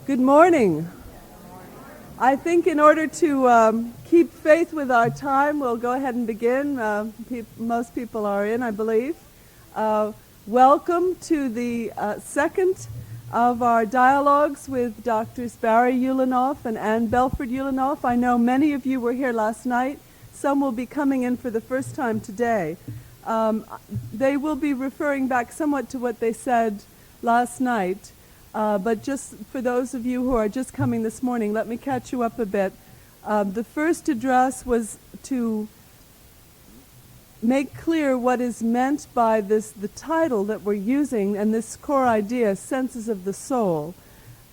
Good morning. I think in order to keep faith with our time, we'll go ahead and begin. Most people are in, I believe. Welcome to the second of our dialogues with Drs. Barry Ulanov and Ann Belford Ulanov. I know many of you were here last night. Some will be coming in for the first time today. They will be referring back somewhat to what they said last night. But just for those of you who are just coming this morning, let me catch you up a bit. The first address was to make clear what is meant by the title that we're using and this core idea, senses of the soul.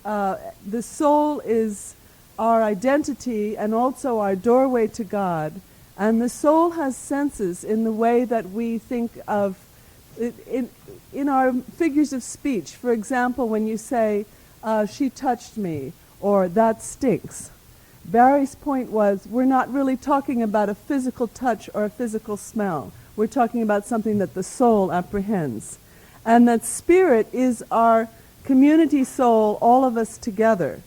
The soul is our identity and also our doorway to God. And the soul has senses in the way that we think of in our figures of speech. For example, when you say, she touched me, or that stinks. Barry's point was, we're not really talking about a physical touch or a physical smell. We're talking about something that the soul apprehends. And that spirit is our community soul, all of us together.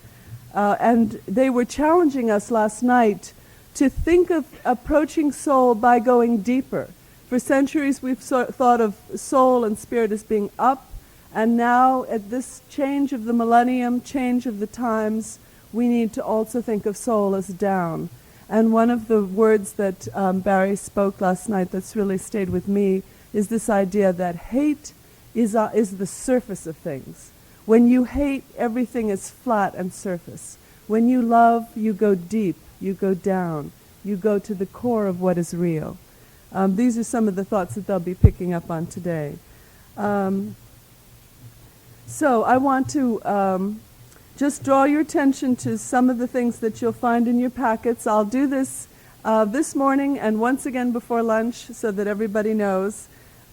And they were challenging us last night to think of approaching soul by going deeper. For centuries, we've thought of soul and spirit as being up, and now at this change of the millennium, change of the times, we need to also think of soul as down. And one of the words that Barry spoke last night that's really stayed with me is this idea that hate is the surface of things. When you hate, everything is flat and surface. When you love, you go deep, you go down, you go to the core of what is real. These are some of the thoughts that they'll be picking up on today. So I want to just draw your attention to some of the things that you'll find in your packets. I'll do this this morning and once again before lunch so that everybody knows.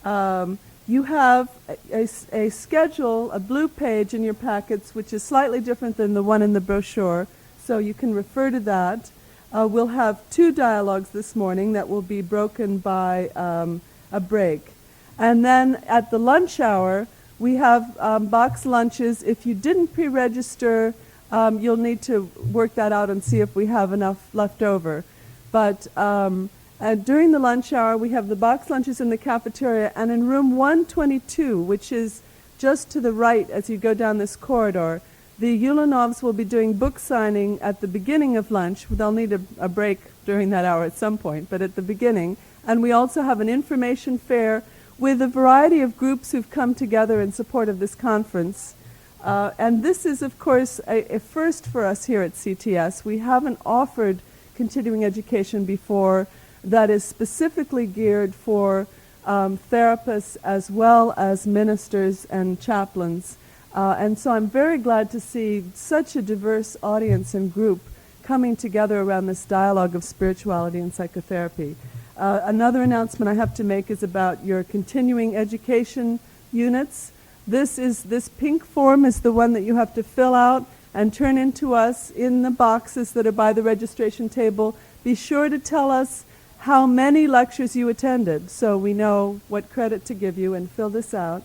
You have a schedule, a blue page in your packets, which is slightly different than the one in the brochure, so you can refer to that. We'll have two dialogues this morning that will be broken by a break. And then at the lunch hour, we have box lunches. If you didn't pre-register, you'll need to work that out and see if we have enough left over. But during the lunch hour, we have the box lunches in the cafeteria, and in room 122, which is just to the right as you go down this corridor, the Ulanovs will be doing book signing at the beginning of lunch. They'll need a break during that hour at some point, but at the beginning. And we also have an information fair with a variety of groups who've come together in support of this conference. And this is, of course, a first for us here at CTS. We haven't offered continuing education before that is specifically geared for therapists as well as ministers and chaplains. And so I'm very glad to see such a diverse audience and group coming together around this dialogue of spirituality and psychotherapy. Another announcement I have to make is about your continuing education units. This pink form is the one that you have to fill out and turn into us in the boxes that are by the registration table. Be sure to tell us how many lectures you attended so we know what credit to give you, and fill this out.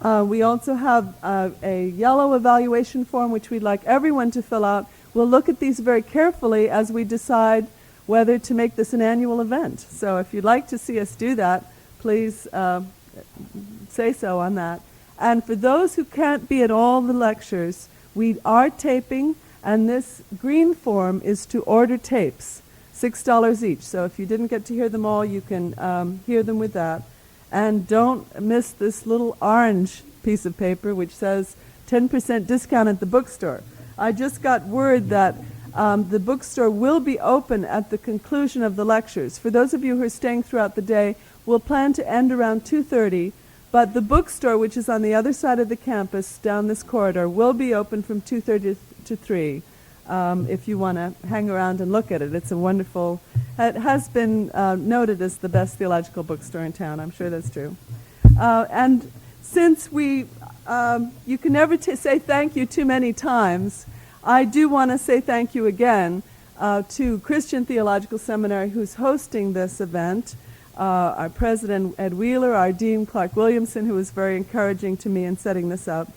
We also have a yellow evaluation form which we'd like everyone to fill out. We'll look at these very carefully as we decide whether to make this an annual event. So if you'd like to see us do that, please say so on that. And for those who can't be at all the lectures, we are taping, and this green form is to order tapes, $6 each. So if you didn't get to hear them all, you can hear them with that. And don't miss this little orange piece of paper which says 10% discount at the bookstore. I just got word that the bookstore will be open at the conclusion of the lectures. For those of you who are staying throughout the day, we'll plan to end around 2:30, but the bookstore, which is on the other side of the campus down this corridor, will be open from 2:30 to 3 if you want to hang around and look at it. It's a wonderful... It has been noted as the best theological bookstore in town. I'm sure that's true. And since you can never say thank you too many times, I do want to say thank you again to Christian Theological Seminary, who's hosting this event, our president, Ed Wheeler, our dean, Clark Williamson, who was very encouraging to me in setting this up,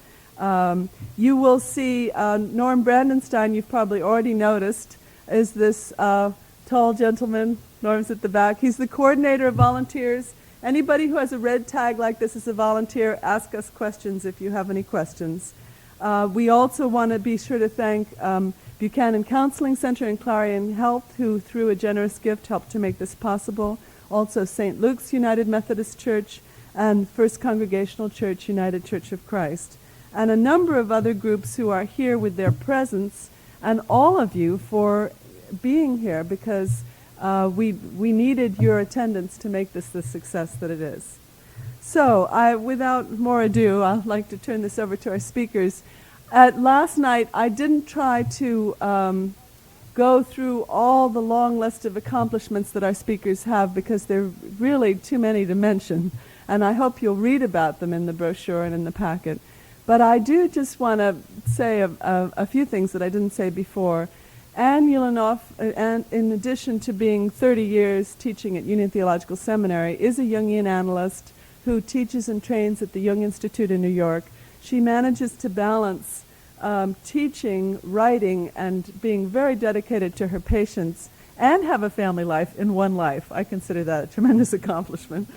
You will see Norm Brandenstein, you've probably already noticed, is this tall gentleman. Norm's at the back. He's the coordinator of volunteers. Anybody who has a red tag like this is a volunteer. Ask us questions if you have any questions. We also want to be sure to thank Buchanan Counseling Center and Clarion Health, who through a generous gift helped to make this possible. Also St. Luke's United Methodist Church and First Congregational Church, United Church of Christ. And a number of other groups who are here with their presence, and all of you for being here, because we needed your attendance to make this the success that it is. So, without more ado, I'd like to turn this over to our speakers. Last night, I didn't try to go through all the long list of accomplishments that our speakers have, because they're really too many to mention, and I hope you'll read about them in the brochure and in the packet. But I do just want to say a few things that I didn't say before. Anne Ulanov, in addition to being 30 years teaching at Union Theological Seminary, is a Jungian analyst who teaches and trains at the Jung Institute in New York. She manages to balance teaching, writing, and being very dedicated to her patients, and have a family life in one life. I consider that a tremendous accomplishment.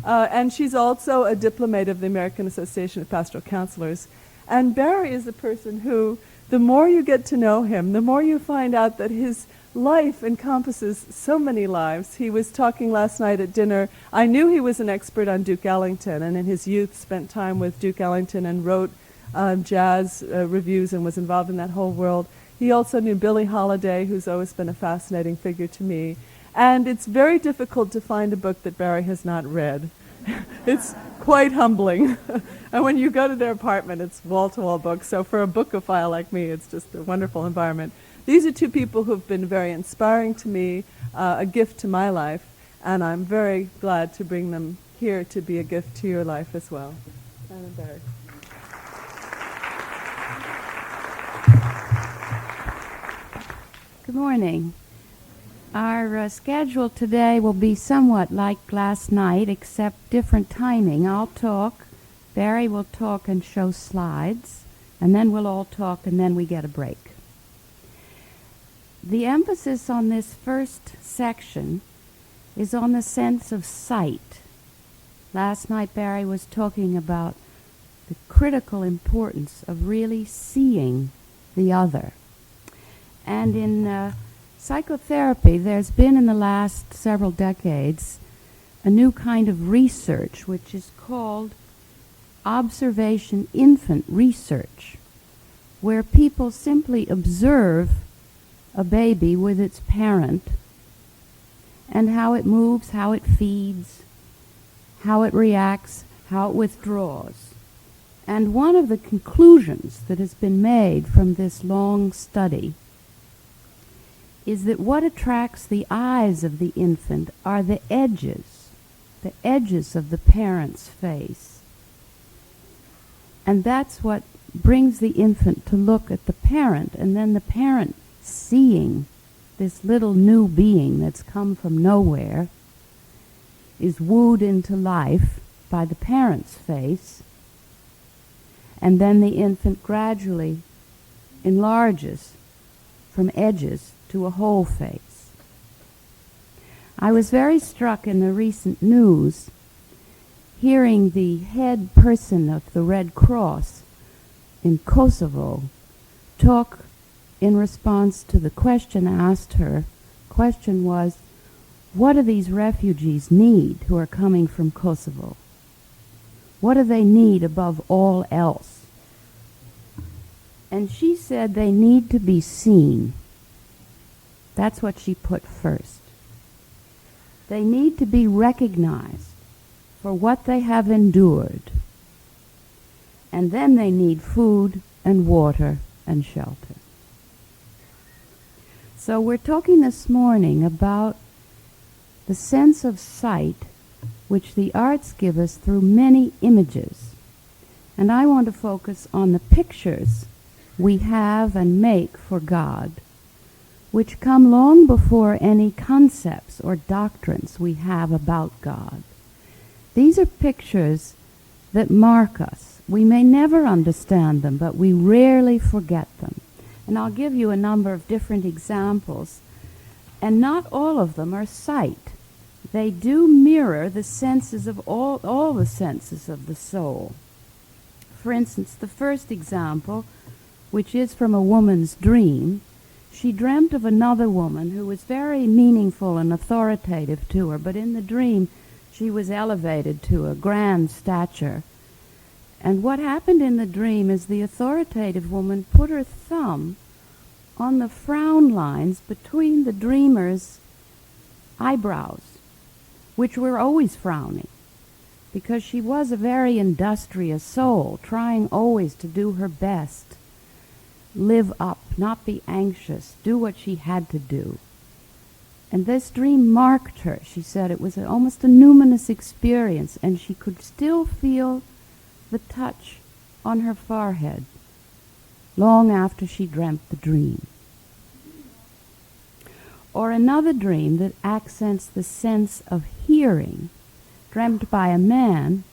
And she's also a diplomate of the American Association of Pastoral Counselors. And Barry is a person who, the more you get to know him, the more you find out that his life encompasses so many lives. He was talking last night at dinner. I knew he was an expert on Duke Ellington, and in his youth spent time with Duke Ellington and wrote jazz reviews and was involved in that whole world. He also knew Billie Holiday, who's always been a fascinating figure to me. And it's very difficult to find a book that Barry has not read. It's quite humbling. And when you go to their apartment, it's wall-to-wall books. So for a bookophile like me, it's just a wonderful environment. These are two people who've been very inspiring to me, a gift to my life, and I'm very glad to bring them here to be a gift to your life as well. And Barry. Good morning. Our schedule today will be somewhat like last night, except different timing. I'll talk, Barry will talk and show slides, and then we'll all talk, and then we get a break. The emphasis on this first section is on the sense of sight. Last night Barry was talking about the critical importance of really seeing the other. And in psychotherapy, there's been in the last several decades a new kind of research which is called observation infant research, where people simply observe a baby with its parent and how it moves, how it feeds, how it reacts, how it withdraws. And one of the conclusions that has been made from this long study is that what attracts the eyes of the infant are the edges of the parent's face. And that's what brings the infant to look at the parent, and then the parent, seeing this little new being that's come from nowhere, is wooed into life by the parent's face, and then the infant gradually enlarges from edges to a whole face. I was very struck in the recent news hearing the head person of the Red Cross in Kosovo talk in response to the question asked her. Question was, what do these refugees need who are coming from Kosovo? What do they need above all else? And she said they need to be seen. That's what she put first. They need to be recognized for what they have endured. And then they need food and water and shelter. So we're talking this morning about the sense of sight which the arts give us through many images. And I want to focus on the pictures we have and make for God, which come long before any concepts or doctrines we have about God. These are pictures that mark us We may never understand them, but we rarely forget them. And I'll give you a number of different examples. And not all of them are sight. They do mirror the senses of all the senses of the soul. For instance, the first example, which is from a woman's dream, she dreamt of another woman who was very meaningful and authoritative to her, but in the dream she was elevated to a grand stature. And what happened in the dream is the authoritative woman put her thumb on the frown lines between the dreamer's eyebrows, which were always frowning, because she was a very industrious soul, trying always to do her best, live up, not be anxious, do what she had to do. And this dream marked her. She said it was almost a numinous experience, and she could still feel the touch on her forehead long after she dreamt the dream. Or another dream that accents the sense of hearing, dreamt by a man.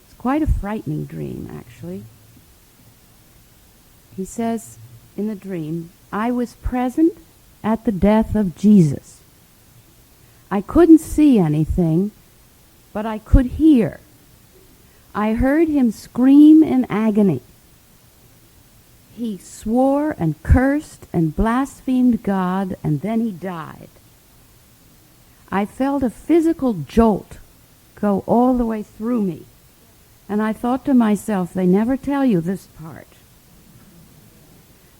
It's quite a frightening dream, actually. He says in the dream, I was present at the death of Jesus. I couldn't see anything, but I could hear. I heard him scream in agony. He swore and cursed and blasphemed God, and then he died. I felt a physical jolt go all the way through me, and I thought to myself, they never tell you this part.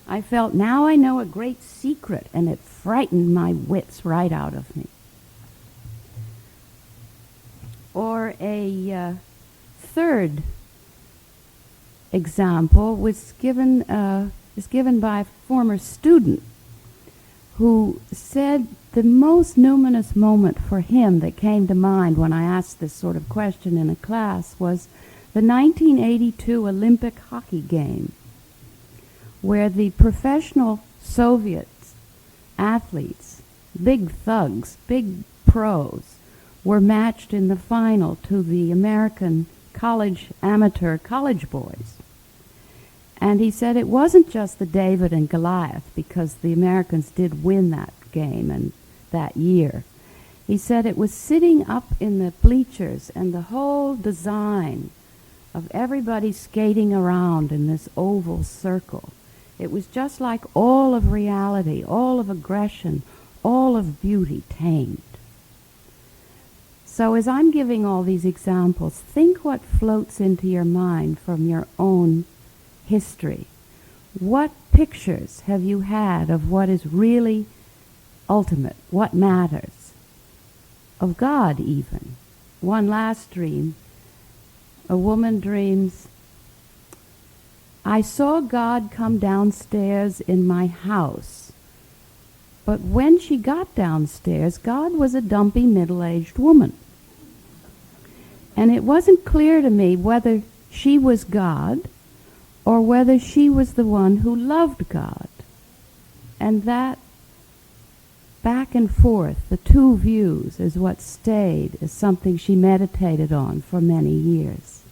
I felt, now I know a great secret, and it frightened my wits right out of me. Or a third example was given by a former student who said the most numinous moment for him that came to mind when I asked this sort of question in a class was the 1982 Olympic hockey game, where the professional Soviet athletes, big thugs, big pros, were matched in the final to the American amateur college boys. And he said it wasn't just the David and Goliath, because the Americans did win that game and that year. He said it was sitting up in the bleachers, and the whole design of everybody skating around in this oval circle. It was just like all of reality, all of aggression, all of beauty tamed. So as I'm giving all these examples, think what floats into your mind from your own history. What pictures have you had of what is really ultimate, what matters? Of God, even. One last dream. A woman dreams, I saw God come downstairs in my house, but when she got downstairs, God was a dumpy middle-aged woman. And it wasn't clear to me whether she was God or whether she was the one who loved God. And that back and forth, the two views, is what stayed as something she meditated on for many years.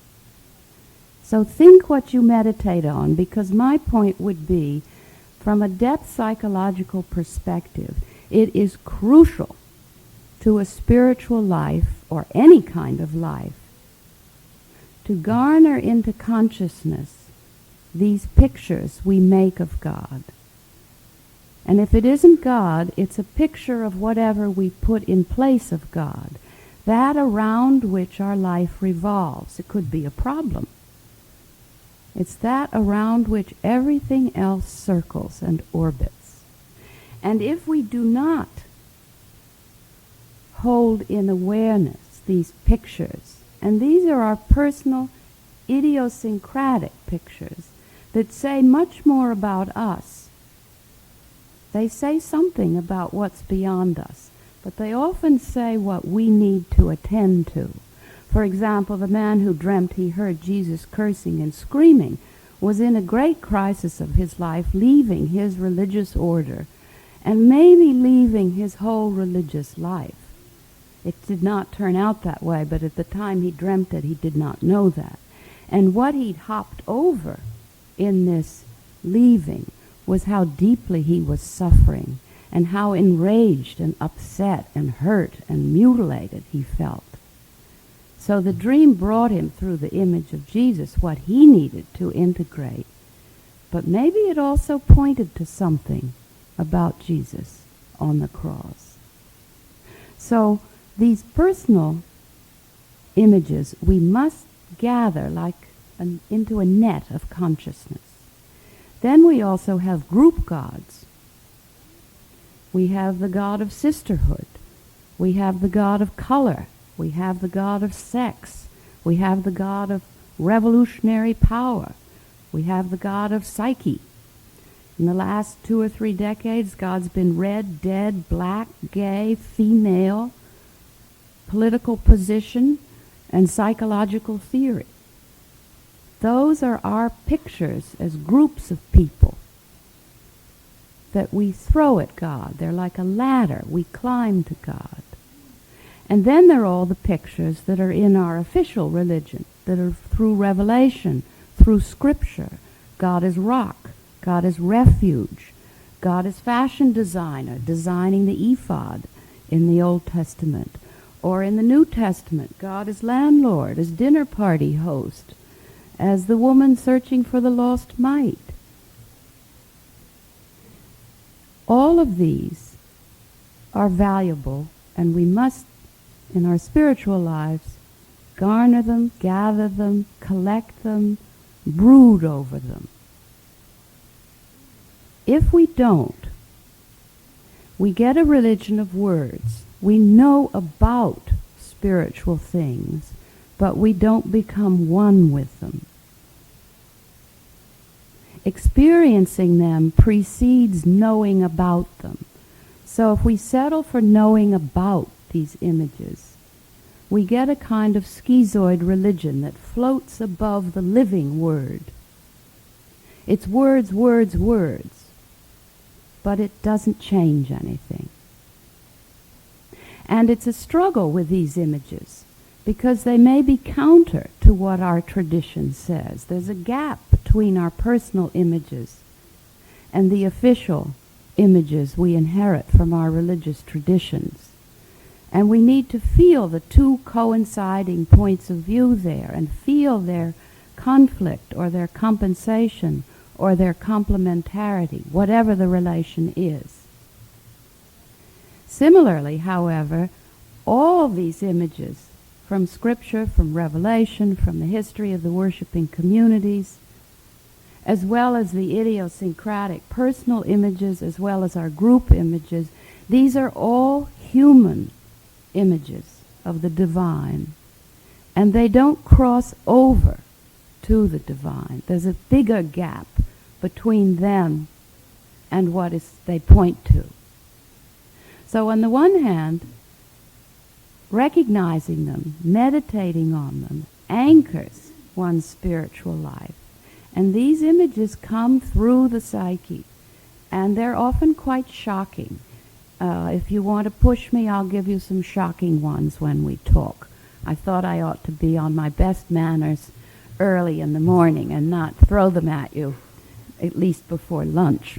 So think what you meditate on, because my point would be, from a depth psychological perspective, it is crucial to a spiritual life, or any kind of life, to garner into consciousness these pictures we make of God. And if it isn't God, it's a picture of whatever we put in place of God, that around which our life revolves. It could be a problem. It's that around which everything else circles and orbits. And if we do not hold in awareness these pictures, and these are our personal idiosyncratic pictures that say much more about us. They say something about what's beyond us, but they often say what we need to attend to. For example, the man who dreamt he heard Jesus cursing and screaming was in a great crisis of his life, leaving his religious order and maybe leaving his whole religious life. It did not turn out that way, but at the time he dreamt it, he did not know that. And what he'd hopped over in this leaving was how deeply he was suffering and how enraged and upset and hurt and mutilated he felt. So the dream brought him through the image of Jesus what he needed to integrate. But maybe it also pointed to something about Jesus on the cross. So these personal images we must gather like into a net of consciousness. Then we also have group gods. We have the god of sisterhood. We have the god of color. We have the god of sex. We have the god of revolutionary power. We have the god of psyche. In the last 2 or 3 decades, God's been red, dead, black, gay, female, political position, and psychological theory. Those are our pictures as groups of people that we throw at God. They're like a ladder. We climb to God. And then there are all the pictures that are in our official religion, that are through revelation, through Scripture. God is rock. God is refuge. God is fashion designer, designing the ephod in the Old Testament. Or in the New Testament, God is landlord, as dinner party host, as the woman searching for the lost mite. All of these are valuable, and we must, in our spiritual lives, garner them, gather them, collect them, brood over them. If we don't, we get a religion of words. We know about spiritual things, but we don't become one with them. Experiencing them precedes knowing about them. So if we settle for knowing about these images, we get a kind of schizoid religion that floats above the living word. It's words, words, words, but it doesn't change anything. And it's a struggle with these images because they may be counter to what our tradition says. There's a gap between our personal images and the official images we inherit from our religious traditions. And we need to feel the two coinciding points of view there and feel their conflict or their compensation or their complementarity, whatever the relation is. Similarly, however, all these images from Scripture, from Revelation, from the history of the worshiping communities, as well as the idiosyncratic personal images, as well as our group images, these are all human images of the divine, and they don't cross over to the divine. There's a bigger gap between them and what they point to. So on the one hand, recognizing them, meditating on them, anchors one's spiritual life. And these images come through the psyche, and they're often quite shocking. If you want to push me, I'll give you some shocking ones when we talk. I thought I ought to be on my best manners early in the morning and not throw them at you, at least before lunch.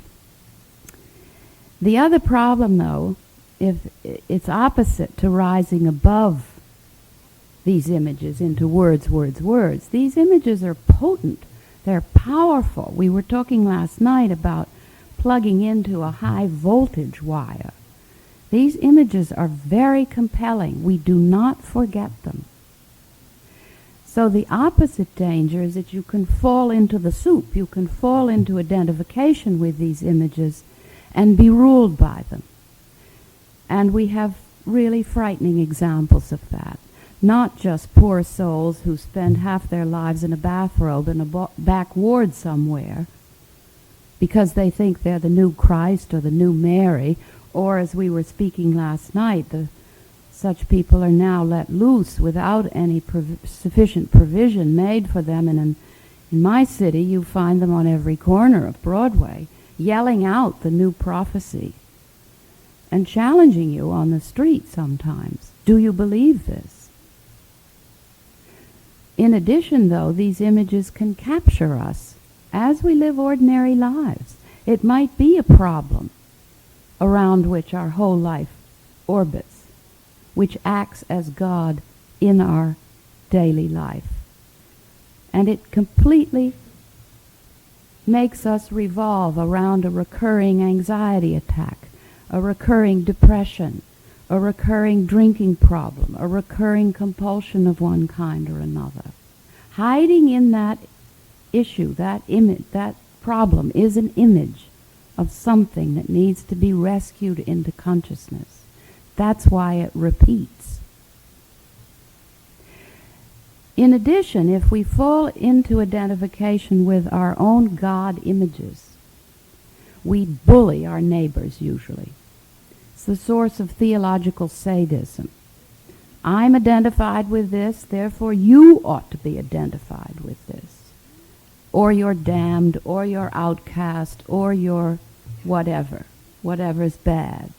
The other problem, though, if it's opposite to rising above these images into words, words, words. These images are potent. They're powerful. We were talking last night about plugging into a high voltage wire. These images are very compelling. We do not forget them. So the opposite danger is that you can fall into the soup. You can fall into identification with these images and be ruled by them. And we have really frightening examples of that. Not just poor souls who spend half their lives in a bathrobe in a back ward somewhere because they think they're the new Christ or the new Mary, or as we were speaking last night, such people are now let loose without any sufficient provision made for them. And in my city, you find them on every corner of Broadway, yelling out the new prophecy and challenging you on the street sometimes. Do you believe this? In addition, though, these images can capture us as we live ordinary lives. It might be a problem around which our whole life orbits, which acts as God in our daily life. And it completely makes us revolve around a recurring anxiety attack, a recurring depression, a recurring drinking problem, a recurring compulsion of one kind or another. Hiding in that issue, that image, that problem is an image of something that needs to be rescued into consciousness. That's why it repeats. In addition, if we fall into identification with our own God images, we bully our neighbors usually. It's the source of theological sadism. I'm identified with this, therefore you ought to be identified with this. Or you're damned, or you're outcast, or you're whatever's bad.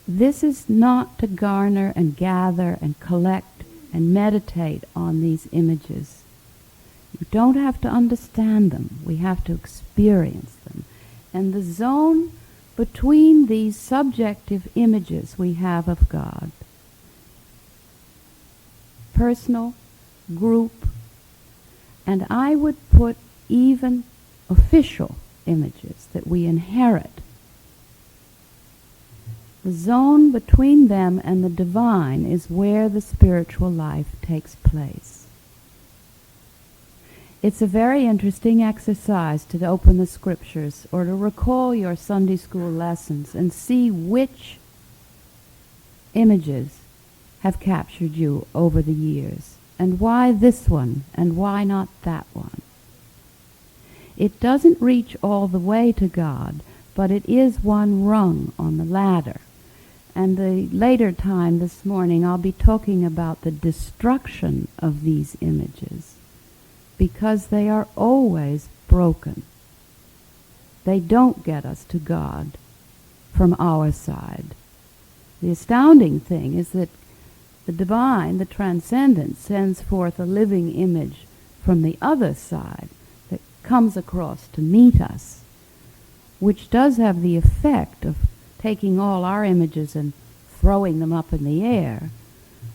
This is not to garner and gather and collect and meditate on these images. You don't have to understand them. We have to experience them. And the zone between these subjective images we have of God, personal, group, and I would put even official images that we inherit. The zone between them and the divine is where the spiritual life takes place. It's a very interesting exercise to open the scriptures or to recall your Sunday school lessons and see which images have captured you over the years, and why this one and why not that one. It doesn't reach all the way to God, but it is one rung on the ladder. And the later time this morning I'll be talking about the destruction of these images, because they are always broken. They don't get us to God from our side. The astounding thing is that the divine, the transcendent, sends forth a living image from the other side that comes across to meet us, which does have the effect of taking all our images and throwing them up in the air,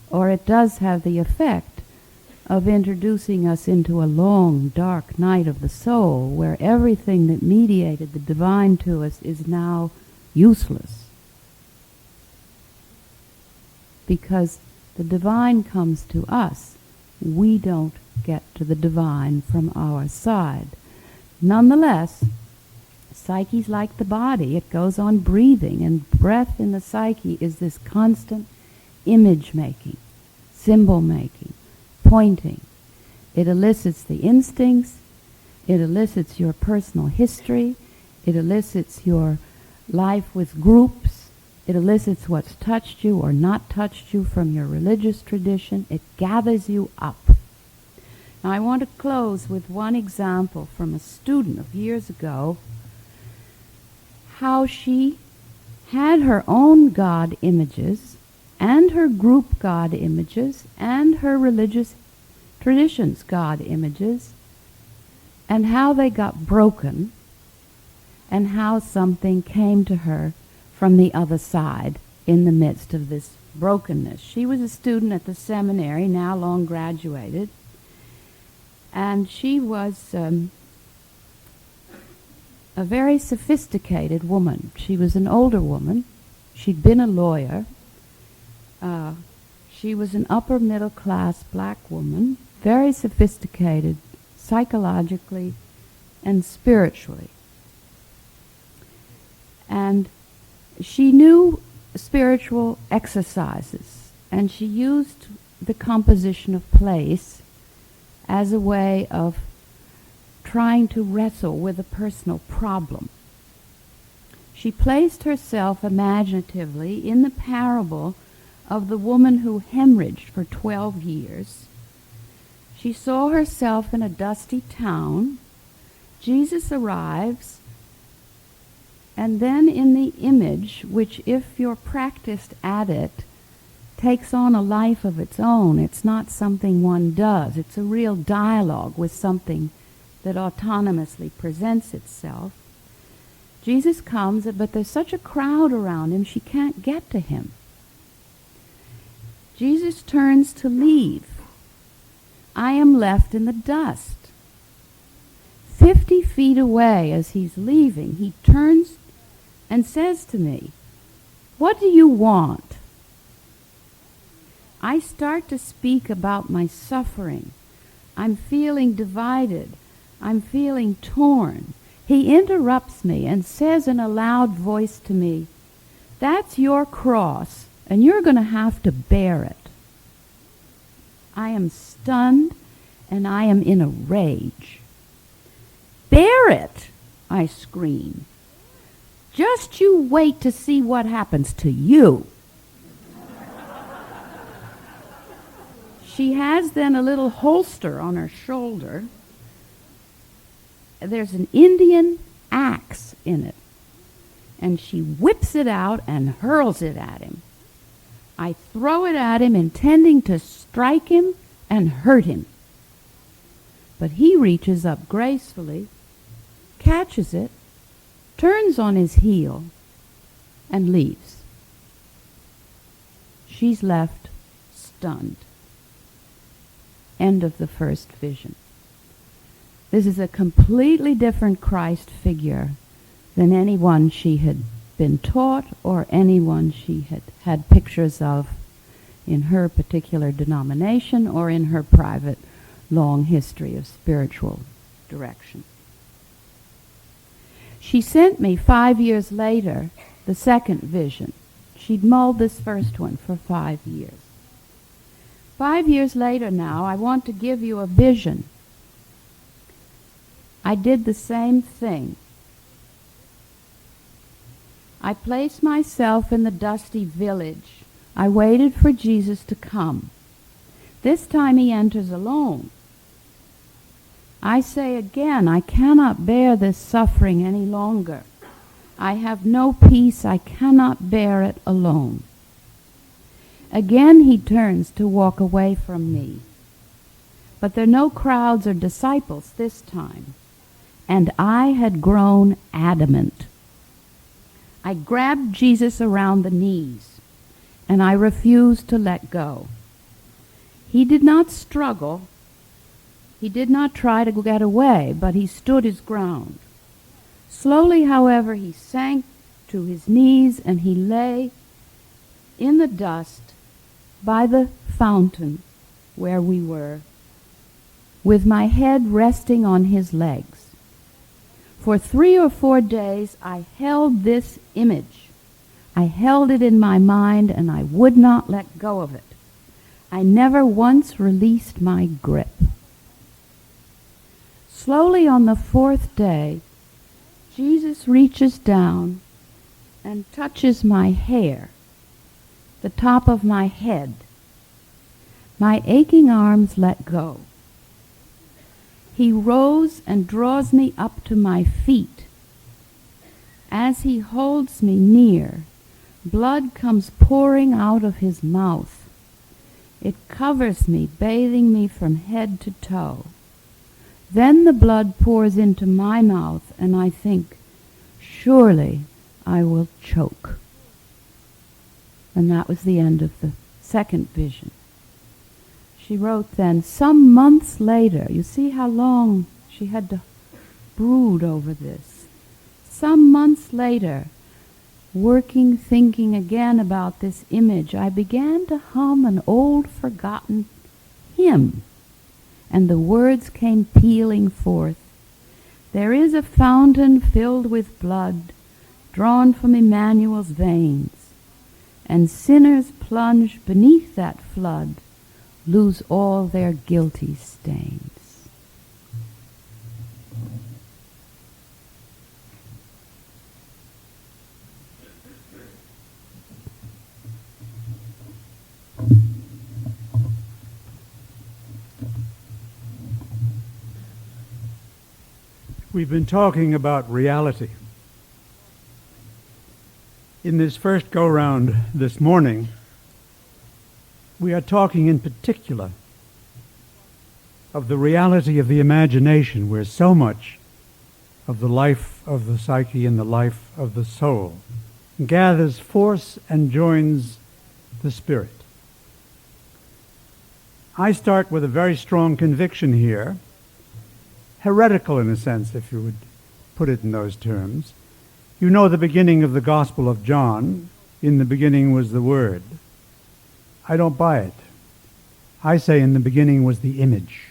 or it does have the effect of introducing us into a long, dark night of the soul, where everything that mediated the divine to us is now useless. Because the divine comes to us, we don't get to the divine from our side. Nonetheless, psyche's like the body. It goes on breathing, and breath in the psyche is this constant image-making, symbol-making, pointing. It elicits the instincts, it elicits your personal history, it elicits your life with groups, it elicits what's touched you or not touched you from your religious tradition. It gathers you up. Now I want to close with one example from a student of years ago, how she had her own God images and her group God images and her religious traditions God images, and how they got broken, and how something came to her from the other side in the midst of this brokenness. She was a student at the seminary, now long graduated, and she was a very sophisticated woman. She was an older woman. She'd been a lawyer. She was an upper middle class black woman, very sophisticated psychologically and spiritually. And she knew spiritual exercises, and she used the composition of place as a way of trying to wrestle with a personal problem. She placed herself imaginatively in the parable of the woman who hemorrhaged for 12 years. She saw herself in a dusty town. Jesus arrives, and then in the image, which if you're practiced at it, takes on a life of its own. It's not something one does. It's a real dialogue with something that autonomously presents itself. Jesus comes, but there's such a crowd around him, she can't get to him. Jesus turns to leave. I am left in the dust. 50 feet away as he's leaving, he turns and says to me, "What do you want?" I start to speak about my suffering. I'm feeling divided. I'm feeling torn. He interrupts me and says in a loud voice to me, "That's your cross, and you're going to have to bear it." I am stunned, and I am in a rage. "Bear it!" I scream. "Just you wait to see what happens to you." She has then a little holster on her shoulder. There's an Indian axe in it, and she whips it out and hurls it at him. I throw it at him, intending to strike him and hurt him. But he reaches up gracefully, catches it, turns on his heel, and leaves. She's left stunned. End of the first vision. This is a completely different Christ figure than anyone she had been taught or anyone she had had pictures of in her particular denomination or in her private long history of spiritual direction. She sent me 5 years later the second vision. She'd mulled this first one for 5 years. 5 years later now, I want to give you a vision. I did the same thing. I placed myself in the dusty village. I waited for Jesus to come. This time he enters alone. I say again, I cannot bear this suffering any longer. I have no peace. I cannot bear it alone. Again he turns to walk away from me. But there are no crowds or disciples this time. And I had grown adamant. I grabbed Jesus around the knees, and I refused to let go. He did not struggle. He did not try to get away, but he stood his ground. Slowly, however, he sank to his knees, and he lay in the dust by the fountain where we were, with my head resting on his legs. For 3 or 4 days I held this image. I held it in my mind, and I would not let go of it. I never once released my grip. Slowly on the 4th day, Jesus reaches down and touches my hair, the top of my head. My aching arms let go. He rose and draws me up to my feet. As he holds me near, blood comes pouring out of his mouth. It covers me, bathing me from head to toe. Then the blood pours into my mouth, and I think, surely I will choke. And that was the end of the second vision. She wrote then, some months later, you see how long she had to brood over this. Some months later, working, thinking again about this image, I began to hum an old forgotten hymn, and the words came pealing forth. There is a fountain filled with blood, drawn from Emmanuel's veins, and sinners plunged beneath that flood lose all their guilty stains. We've been talking about reality. In this first go-round this morning, We are talking in particular of the reality of the imagination, where so much of the life of the psyche and the life of the soul gathers force and joins the spirit. I start with a very strong conviction here, heretical in a sense, if you would put it in those terms. You know the beginning of the Gospel of John. In the beginning was the Word. I don't buy it. I say in the beginning was the image.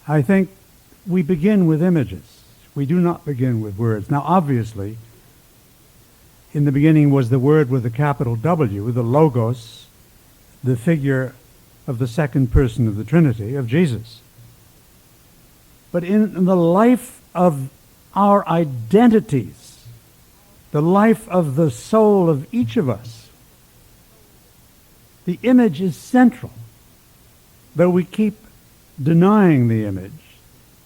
I think we begin with images. We do not begin with words. Now, obviously, in the beginning was the Word with a capital W, the Logos, the figure of the second person of the Trinity, of Jesus. But in the life of our identities, the life of the soul of each of us, the image is central. Though we keep denying the image,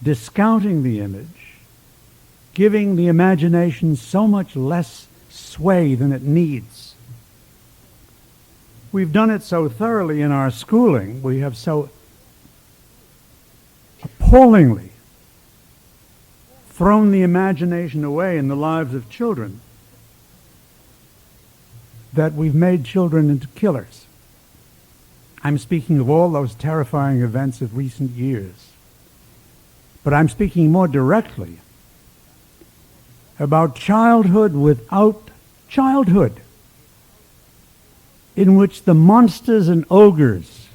discounting the image, giving the imagination so much less sway than it needs. We've done it so thoroughly in our schooling, we have so appallingly thrown the imagination away in the lives of children that we've made children into killers. I'm speaking of all those terrifying events of recent years. But I'm speaking more directly about childhood without childhood, in which the monsters and ogres,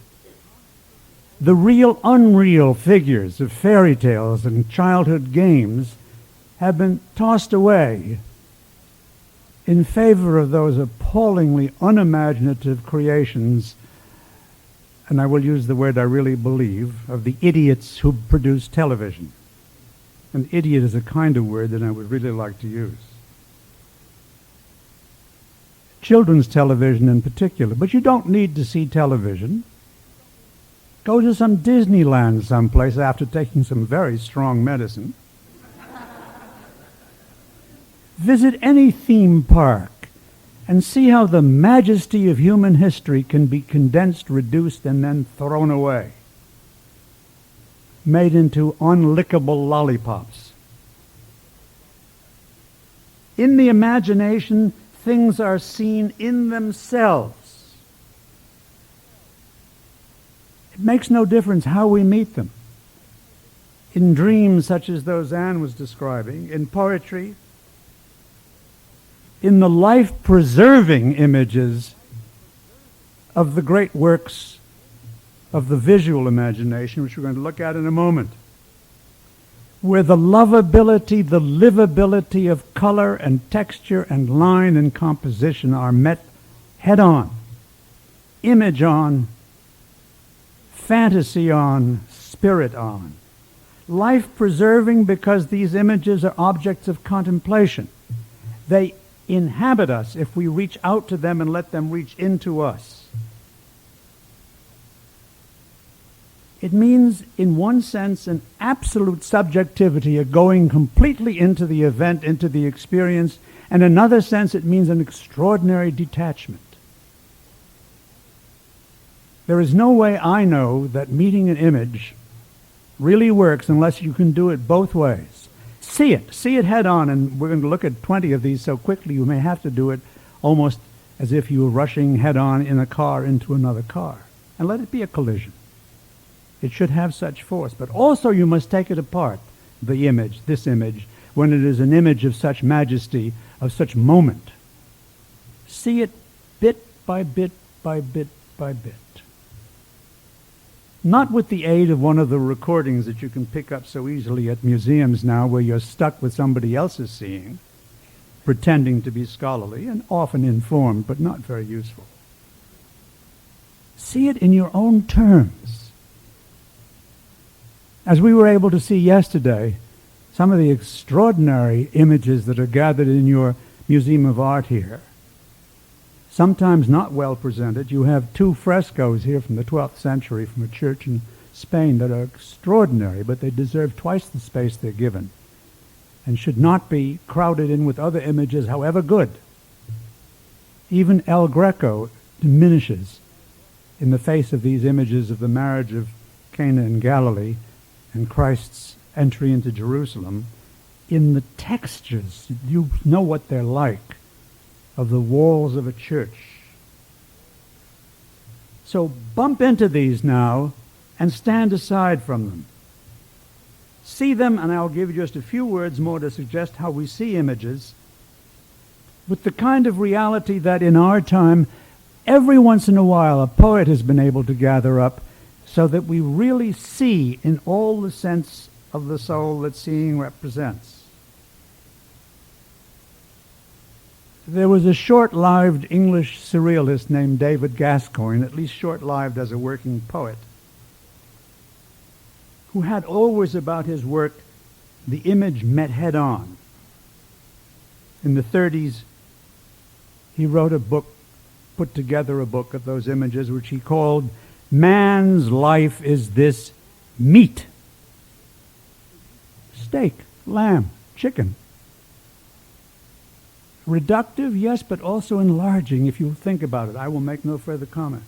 the real unreal figures of fairy tales and childhood games, have been tossed away in favor of those appallingly unimaginative creations, and I will use the word I really believe, of the idiots who produce television. An idiot is a kind of word that I would really like to use. Children's television in particular. But you don't need to see television. Go to some Disneyland someplace after taking some very strong medicine. Visit any theme park and see how the majesty of human history can be condensed, reduced, and then thrown away, made into unlickable lollipops. In the imagination, things are seen in themselves. It makes no difference how we meet them. In dreams such as those Anne was describing, in poetry, in the life-preserving images of the great works of the visual imagination, which we're going to look at in a moment, where the lovability, the livability of color and texture and line and composition are met head-on, image on, fantasy on, spirit on. Life-preserving because these images are objects of contemplation. They inhabit us if we reach out to them and let them reach into us. It means, in one sense, an absolute subjectivity, a going completely into the event, into the experience. In another sense, it means an extraordinary detachment. There is no way I know that meeting an image really works unless you can do it both ways. See it head on, and we're going to look at 20 of these so quickly you may have to do it almost as if you were rushing head on in a car into another car. And let it be a collision. It should have such force. But also you must take it apart, the image, this image, when it is an image of such majesty, of such moment. See it bit by bit by bit by bit. Not with the aid of one of the recordings that you can pick up so easily at museums now, where you're stuck with somebody else's seeing, pretending to be scholarly and often informed, but not very useful. See it in your own terms. As we were able to see yesterday, some of the extraordinary images that are gathered in your Museum of Art here, sometimes not well presented. You have 2 frescoes here from the 12th century from a church in Spain that are extraordinary, but they deserve twice the space they're given and should not be crowded in with other images, however good. Even El Greco diminishes in the face of these images of the marriage of Cana in Galilee and Christ's entry into Jerusalem, in the textures, you know what they're like, of the walls of a church. So bump into these now and stand aside from them. See them, and I'll give you just a few words more to suggest how we see images, with the kind of reality that in our time, every once in a while, a poet has been able to gather up so that we really see in all the sense of the soul that seeing represents. There was a short-lived English surrealist named David Gascoigne, at least short-lived as a working poet, who had always about his work the image met head-on. In the 30s, he wrote a book, put together a book of those images, which he called Man's Life is This Meat. Steak, lamb, chicken. Reductive, yes, but also enlarging if you think about it. I will make no further comment.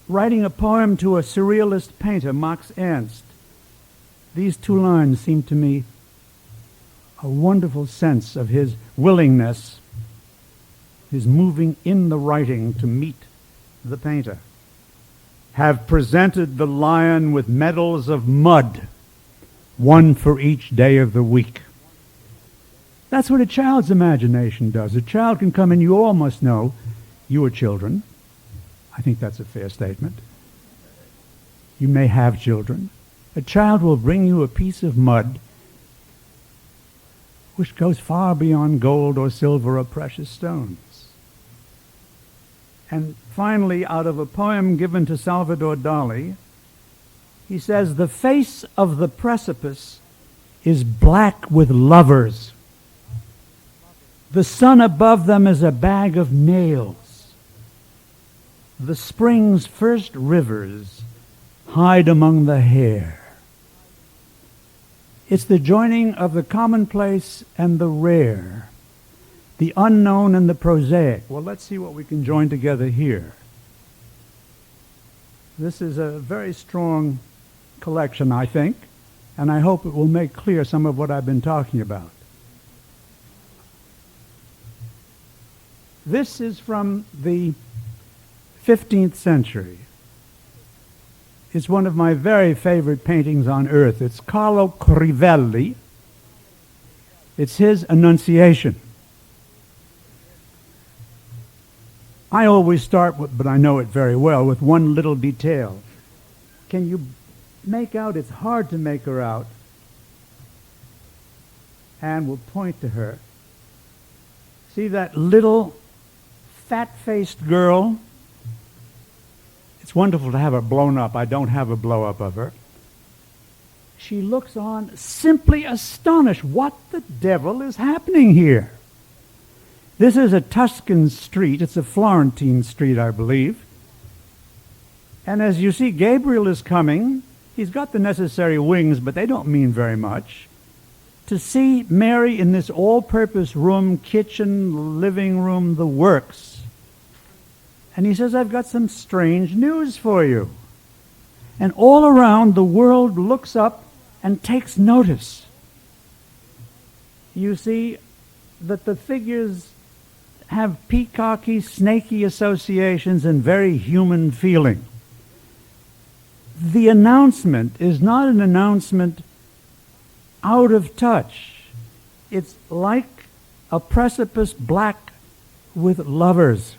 Writing a poem to a surrealist painter, Max Ernst, these two lines seem to me a wonderful sense of his willingness, his moving in the writing to meet the painter. Have presented the lion with medals of mud, one for each day of the week. That's what a child's imagination does. A child can come, and you all must know, you are children. I think that's a fair statement. You may have children. A child will bring you a piece of mud which goes far beyond gold or silver or precious stones. And finally, out of a poem given to Salvador Dali, he says, the face of the precipice is black with lovers. The sun above them is a bag of nails. The spring's first rivers hide among the hair. It's the joining of the commonplace and the rare, the unknown and the prosaic. Well, let's see what we can join together here. This is a very strong collection, I think, and I hope it will make clear some of what I've been talking about. This is from the 15th century. It's one of my very favorite paintings on earth. It's Carlo Crivelli. It's his Annunciation. I always start with, but I know it very well, with one little detail. Can you make out? It's hard to make her out. And we'll point to her. See that little fat-faced girl? It's wonderful to have her blown up. I don't have a blow-up of her. She looks on simply astonished. What the devil is happening here? This is a Tuscan street. It's a Florentine street, I believe. And as you see, Gabriel is coming. He's got the necessary wings, but they don't mean very much. To see Mary in this all-purpose room, kitchen, living room, the works. And he says, I've got some strange news for you. And all around, the world looks up and takes notice. You see that the figures have peacocky, snaky associations and very human feeling. The announcement is not an announcement out of touch. It's like a precipice black with lovers.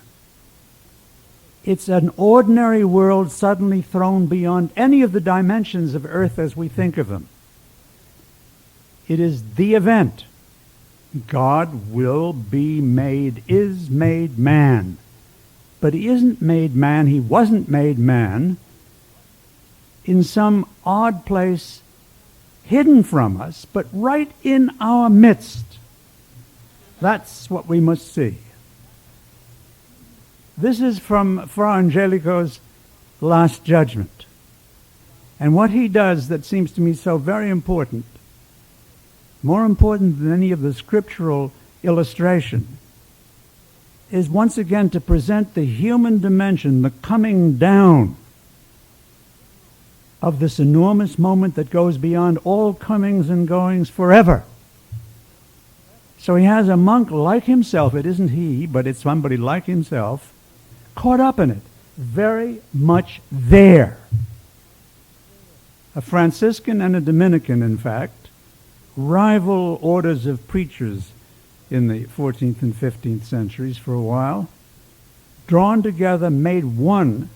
It's an ordinary world suddenly thrown beyond any of the dimensions of earth as we think of them. It is the event. God will be made, is made man. But he isn't made man, he wasn't made man in some odd place hidden from us, but right in our midst. That's what we must see. This is from Fra Angelico's Last Judgment. And what he does that seems to me so very important, more important than any of the scriptural illustration, is once again to present the human dimension, the coming down of this enormous moment that goes beyond all comings and goings forever. So he has a monk like himself, it isn't he, but it's somebody like himself, caught up in it, very much there. A Franciscan and a Dominican, in fact, rival orders of preachers in the 14th and 15th centuries for a while, drawn together, made one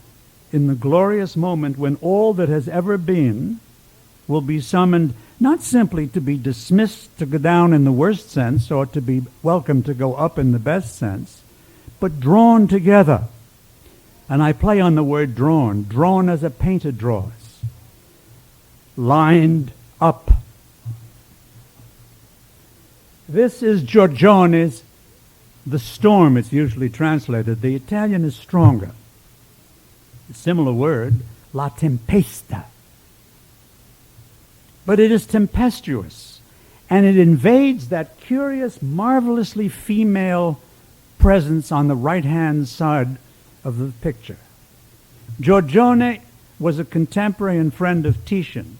in the glorious moment when all that has ever been will be summoned not simply to be dismissed to go down in the worst sense or to be welcome to go up in the best sense, but drawn together. And I play on the word drawn as a painter draws, lined up. This is Giorgione's The Storm, it's usually translated. The Italian is stronger. A similar word, la tempesta. But it is tempestuous, and it invades that curious, marvelously female presence on the right-hand side of the picture. Giorgione was a contemporary and friend of Titian,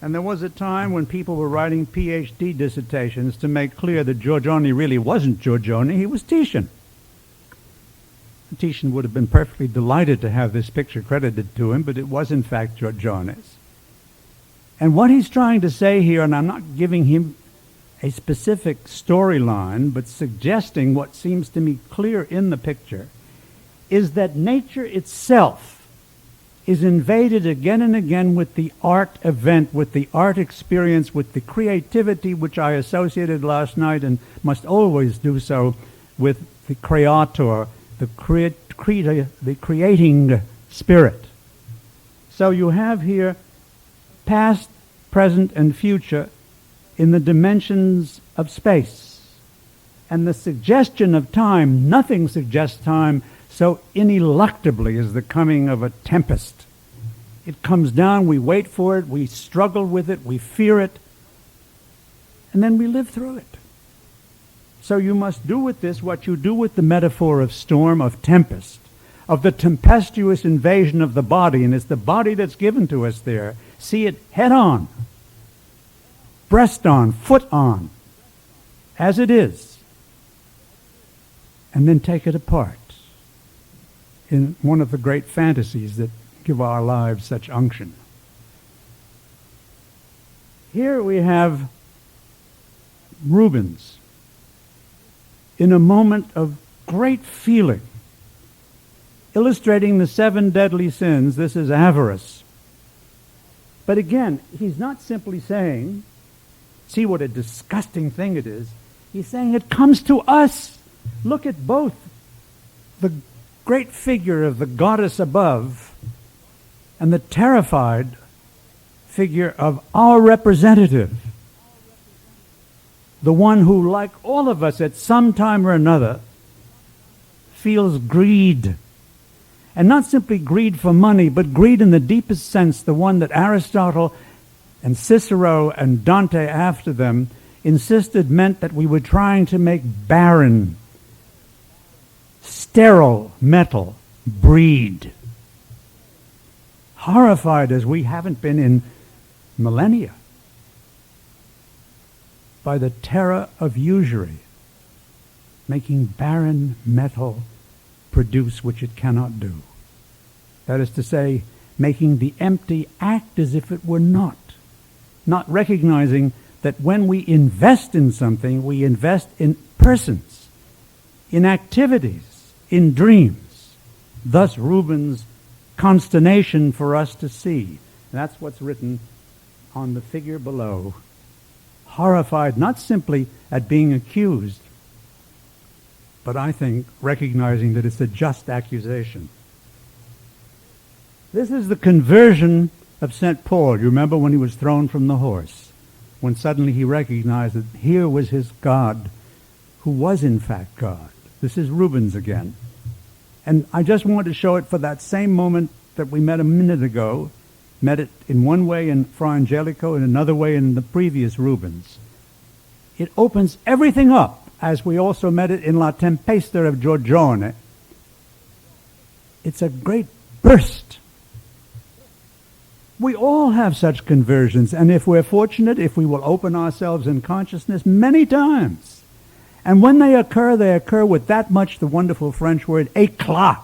and there was a time when people were writing PhD dissertations to make clear that Giorgione really wasn't Giorgione, he was Titian. Titian would have been perfectly delighted to have this picture credited to him, but it was in fact Giorgione's. And what he's trying to say here, and I'm not giving him a specific storyline, but suggesting what seems to me clear in the picture, is that nature itself is invaded again and again with the art event, with the art experience, with the creativity which I associated last night and must always do so with the creator, the creating spirit. So you have here past, present, and future in the dimensions of space. And the suggestion of time, nothing suggests time so ineluctably as the coming of a tempest. It comes down, we wait for it, we struggle with it, we fear it, and then we live through it. So you must do with this what you do with the metaphor of storm, of tempest, of the tempestuous invasion of the body, and it's the body that's given to us there. See it head on, breast on, foot on, as it is, and then take it apart in one of the great fantasies that give our lives such unction. Here we have Rubens in a moment of great feeling, illustrating the 7 deadly sins. This is avarice. But again, he's not simply saying, see what a disgusting thing it is. He's saying it comes to us. Look at both the great figure of the goddess above and the terrified figure of our representative, the one who, like all of us at some time or another, feels greed. And not simply greed for money, but greed in the deepest sense, the one that Aristotle and Cicero and Dante after them insisted meant that we were trying to make barren, sterile metal breed. Horrified as we haven't been in millennia by the terror of usury, making barren metal produce which it cannot do. That is to say, making the empty act as if it were not recognizing that when we invest in something, we invest in persons, in activities, in dreams. Thus Rubens' consternation for us to see. And that's what's written on the figure below. Horrified not simply at being accused, but I think recognizing that it's a just accusation. This is the conversion of St. Paul. You remember when he was thrown from the horse, when suddenly he recognized that here was his God, who was in fact God. This is Rubens again. And I just wanted to show it for that same moment that we met a minute ago, met it in one way in Fra Angelico and another way in the previous Rubens. It opens everything up as we also met it in La Tempesta of Giorgione, it's a great burst. We all have such conversions, and if we're fortunate, if we will open ourselves in consciousness many times. And when they occur with that much, the wonderful French word, éclat,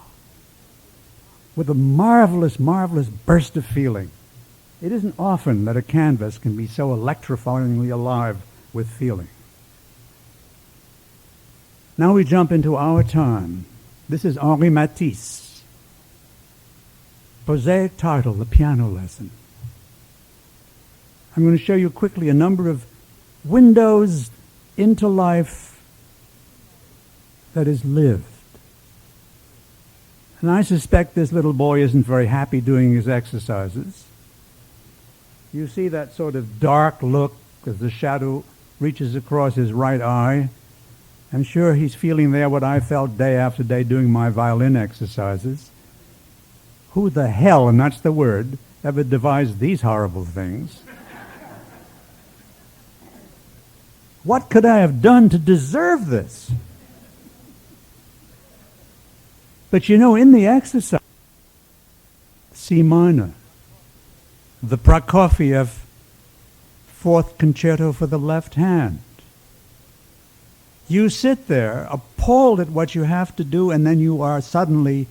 with a marvelous, marvelous burst of feeling. It isn't often that a canvas can be so electrifyingly alive with feeling. Now we jump into our time. This is Henri Matisse. Prosaic title, The Piano Lesson. I'm going to show you quickly a number of windows into life that is lived. And I suspect this little boy isn't very happy doing his exercises. You see that sort of dark look as the shadow reaches across his right eye. I'm sure he's feeling there what I felt day after day doing my violin exercises. Who the hell, and that's the word, ever devised these horrible things? What could I have done to deserve this? But you know, in the exercise, C minor, the Prokofiev Fourth Concerto for the left hand, you sit there appalled at what you have to do, and then you are suddenly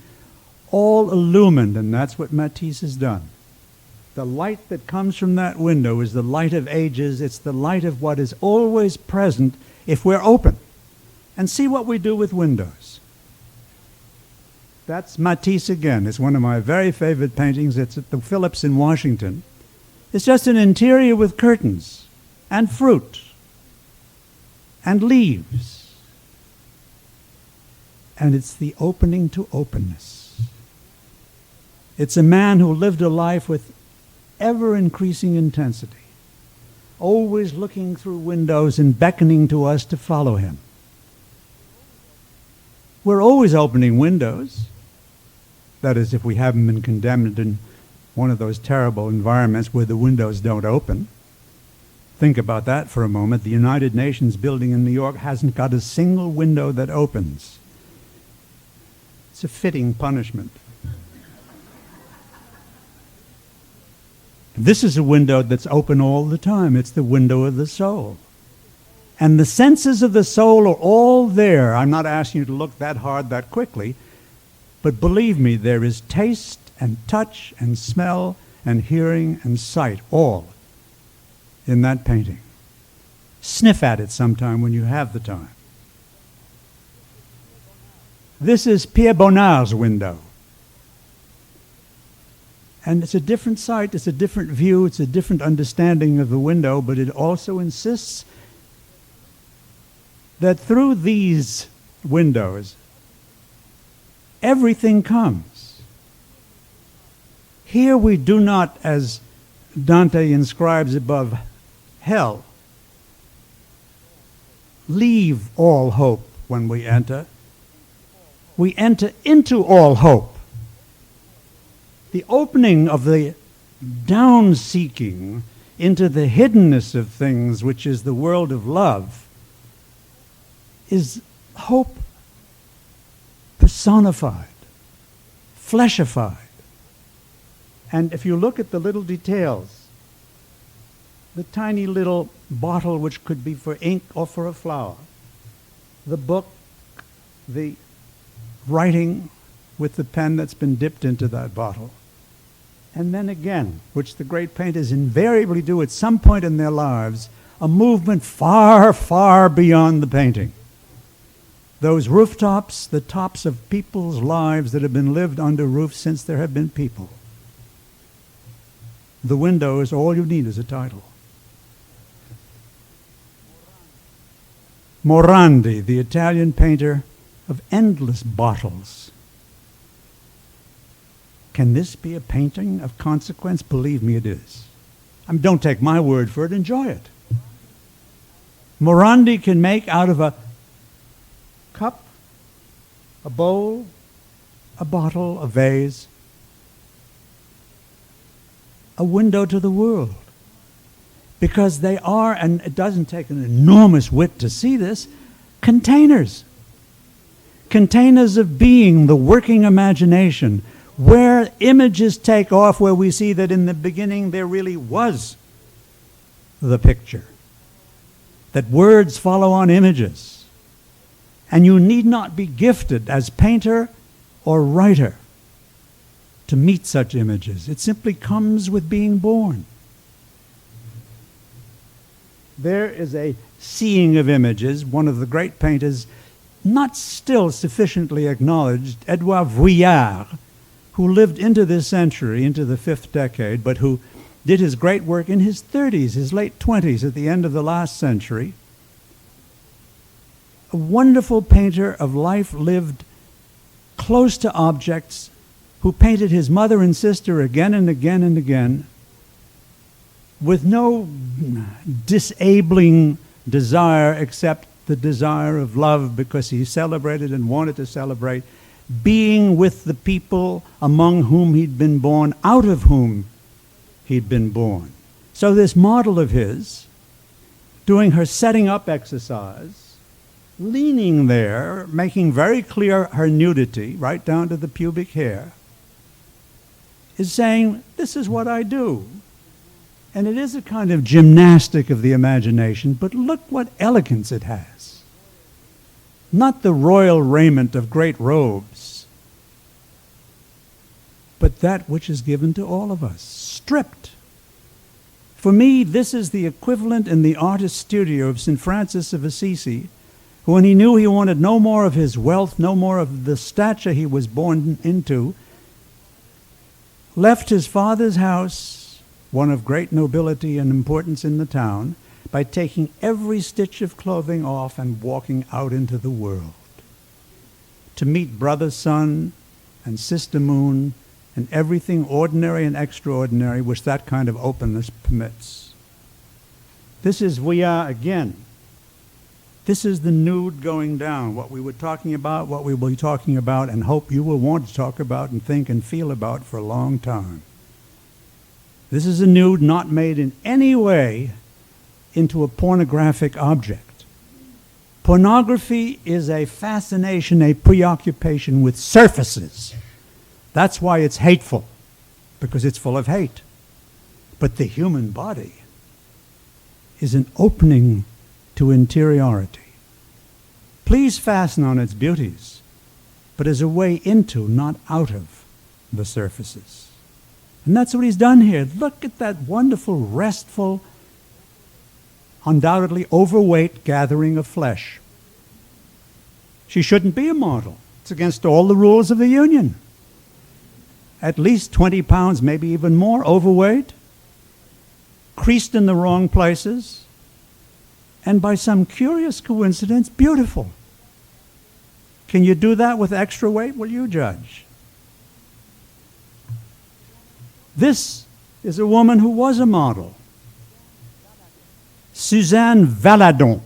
all illumined, and that's what Matisse has done. The light that comes from that window is the light of ages. It's the light of what is always present if we're open. And see what we do with windows. That's Matisse again. It's one of my very favorite paintings. It's at the Phillips in Washington. It's just an interior with curtains and fruit and leaves. And it's the opening to openness. It's a man who lived a life with ever-increasing intensity, always looking through windows and beckoning to us to follow him. We're always opening windows. That is, if we haven't been condemned in one of those terrible environments where the windows don't open. Think about that for a moment. The United Nations building in New York hasn't got a single window that opens. It's a fitting punishment. This is a window that's open all the time. It's the window of the soul. And the senses of the soul are all there. I'm not asking you to look that hard that quickly, but believe me, there is taste and touch and smell and hearing and sight, all in that painting. Sniff at it sometime when you have the time. This is Pierre Bonnard's window. And it's a different sight, it's a different view, it's a different understanding of the window, but it also insists that through these windows, everything comes. Here we do not, as Dante inscribes above hell, leave all hope when we enter. We enter into all hope. The opening of the down-seeking into the hiddenness of things, which is the world of love, is hope personified, fleshified. And if you look at the little details, the tiny little bottle which could be for ink or for a flower, the book, the writing with the pen that's been dipped into that bottle. And then again, which the great painters invariably do at some point in their lives, a movement far, far beyond the painting. Those rooftops, the tops of people's lives that have been lived under roofs since there have been people. The window is all you need as a title. Morandi, the Italian painter of endless bottles. Can this be a painting of consequence? Believe me, it is. Don't take my word for it, enjoy it. Morandi can make out of a cup, a bowl, a bottle, a vase, a window to the world. Because they are, and it doesn't take an enormous wit to see this, containers. Containers of being, the working imagination, where images take off, where we see that in the beginning there really was the picture. That words follow on images. And you need not be gifted as painter or writer to meet such images. It simply comes with being born. There is a seeing of images, one of the great painters, not still sufficiently acknowledged, Edouard Vuillard, who lived into this century, into the 5th decade, but who did his great work in his 30s, his late 20s, at the end of the last century. A wonderful painter of life lived close to objects, who painted his mother and sister again and again and again, with no disabling desire except the desire of love, because he celebrated and wanted to celebrate being with the people among whom he'd been born, out of whom he'd been born. So this model of his, doing her setting up exercise, leaning there, making very clear her nudity, right down to the pubic hair, is saying, this is what I do. And it is a kind of gymnastic of the imagination, but look what elegance it has. Not the royal raiment of great robes, but that which is given to all of us, stripped. For me, this is the equivalent in the artist's studio of St. Francis of Assisi, who, when he knew he wanted no more of his wealth, no more of the stature he was born into, left his father's house, one of great nobility and importance in the town, by taking every stitch of clothing off and walking out into the world to meet brother sun and sister moon and everything ordinary and extraordinary which that kind of openness permits. This is Vuillard again. This is the nude going down, what we were talking about, what we will be talking about, and hope you will want to talk about and think and feel about for a long time. This is a nude not made in any way into a pornographic object. Pornography is a fascination, a preoccupation with surfaces. That's why it's hateful, because it's full of hate. But the human body is an opening to interiority. Please fasten on its beauties, but as a way into, not out of, the surfaces. And that's what he's done here. Look at that wonderful, restful, undoubtedly overweight gathering of flesh. She shouldn't be a model. It's against all the rules of the Union. At least 20 pounds, maybe even more, overweight, creased in the wrong places, and by some curious coincidence, beautiful. Can you do that with extra weight? Well, you judge. This is a woman who was a model. Suzanne Valadon.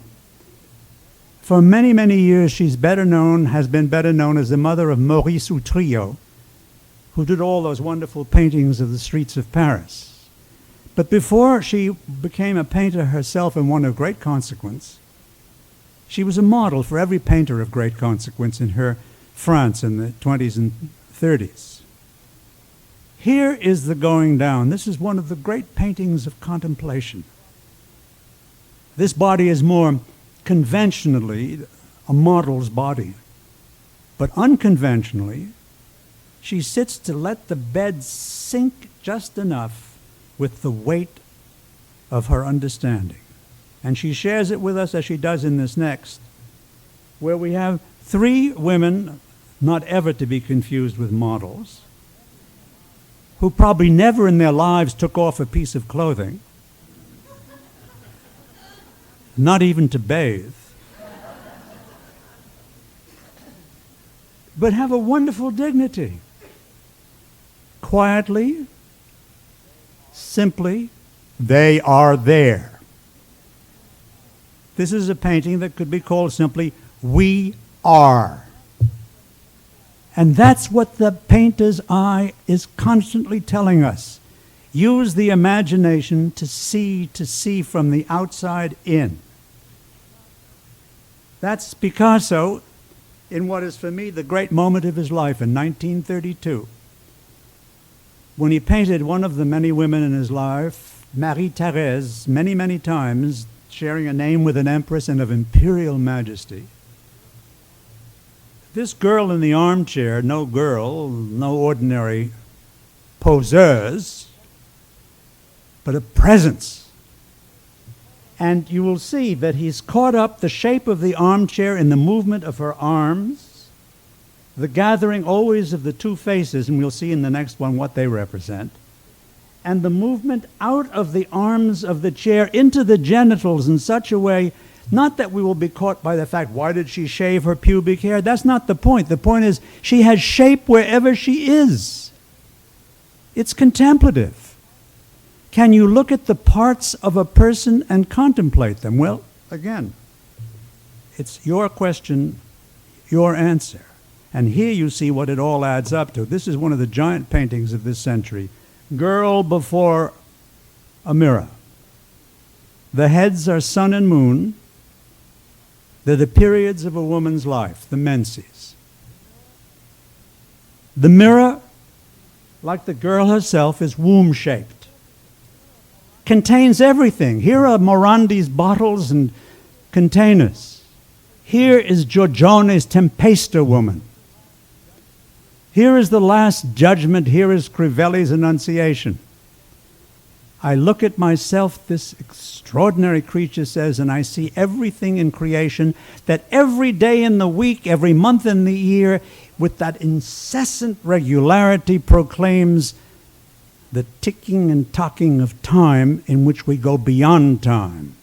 For many, many years, has been better known as the mother of Maurice Utrillo, who did all those wonderful paintings of the streets of Paris. But before she became a painter herself and one of great consequence, she was a model for every painter of great consequence in her France in the 20s and 30s. Here is the going down. This is one of the great paintings of contemplation. This body is more conventionally a model's body, but unconventionally, she sits to let the bed sink just enough with the weight of her understanding. And she shares it with us as she does in this next, where we have 3 women, not ever to be confused with models, who probably never in their lives took off a piece of clothing, not even to bathe, but have a wonderful dignity. Quietly, simply, they are there. This is a painting that could be called simply, We Are. And that's what the painter's eye is constantly telling us. Use the imagination to see from the outside in. That's Picasso in what is for me the great moment of his life in 1932, when he painted one of the many women in his life, Marie-Thérèse, many, many times, sharing a name with an empress and of imperial majesty. This girl in the armchair, no girl, no ordinary poseuse, but a presence. And you will see that he's caught up the shape of the armchair in the movement of her arms, the gathering always of the two faces, and we'll see in the next one what they represent, and the movement out of the arms of the chair into the genitals in such a way, not that we will be caught by the fact, why did she shave her pubic hair? That's not the point. The point is, she has shape wherever she is. It's contemplative. Can you look at the parts of a person and contemplate them? Well, again, it's your question, your answer. And here you see what it all adds up to. This is one of the giant paintings of this century. Girl before a mirror. The heads are sun and moon. They're the periods of a woman's life, the menses. The mirror, like the girl herself, is womb-shaped. Contains everything. Here are Morandi's bottles and containers. Here is Giorgione's Tempesta woman. Here is the Last Judgment. Here is Crivelli's Annunciation. I look at myself, this extraordinary creature says, and I see everything in creation that every day in the week, every month in the year, with that incessant regularity proclaims the ticking and tocking of time in which we go beyond time.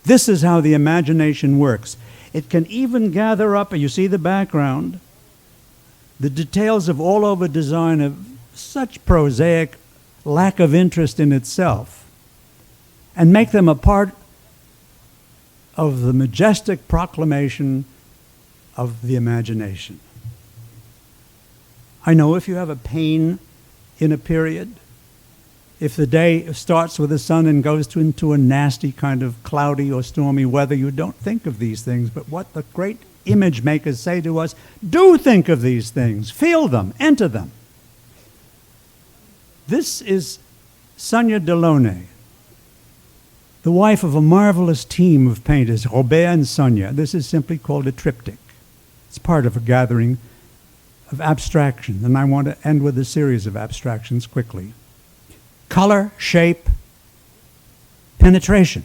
This is how the imagination works. It can even gather up, you see the background, the details of all over design of such prosaic lack of interest in itself, and make them a part of the majestic proclamation of the imagination. I know if you have a pain in a period, if the day starts with the sun and goes into a nasty kind of cloudy or stormy weather, you don't think of these things. But what the great image makers say to us, do think of these things, feel them, enter them. This is Sonia Delaunay, the wife of a marvelous team of painters, Robert and Sonia. This is simply called a triptych. It's part of a gathering of abstraction, and I want to end with a series of abstractions quickly. Color, shape, penetration.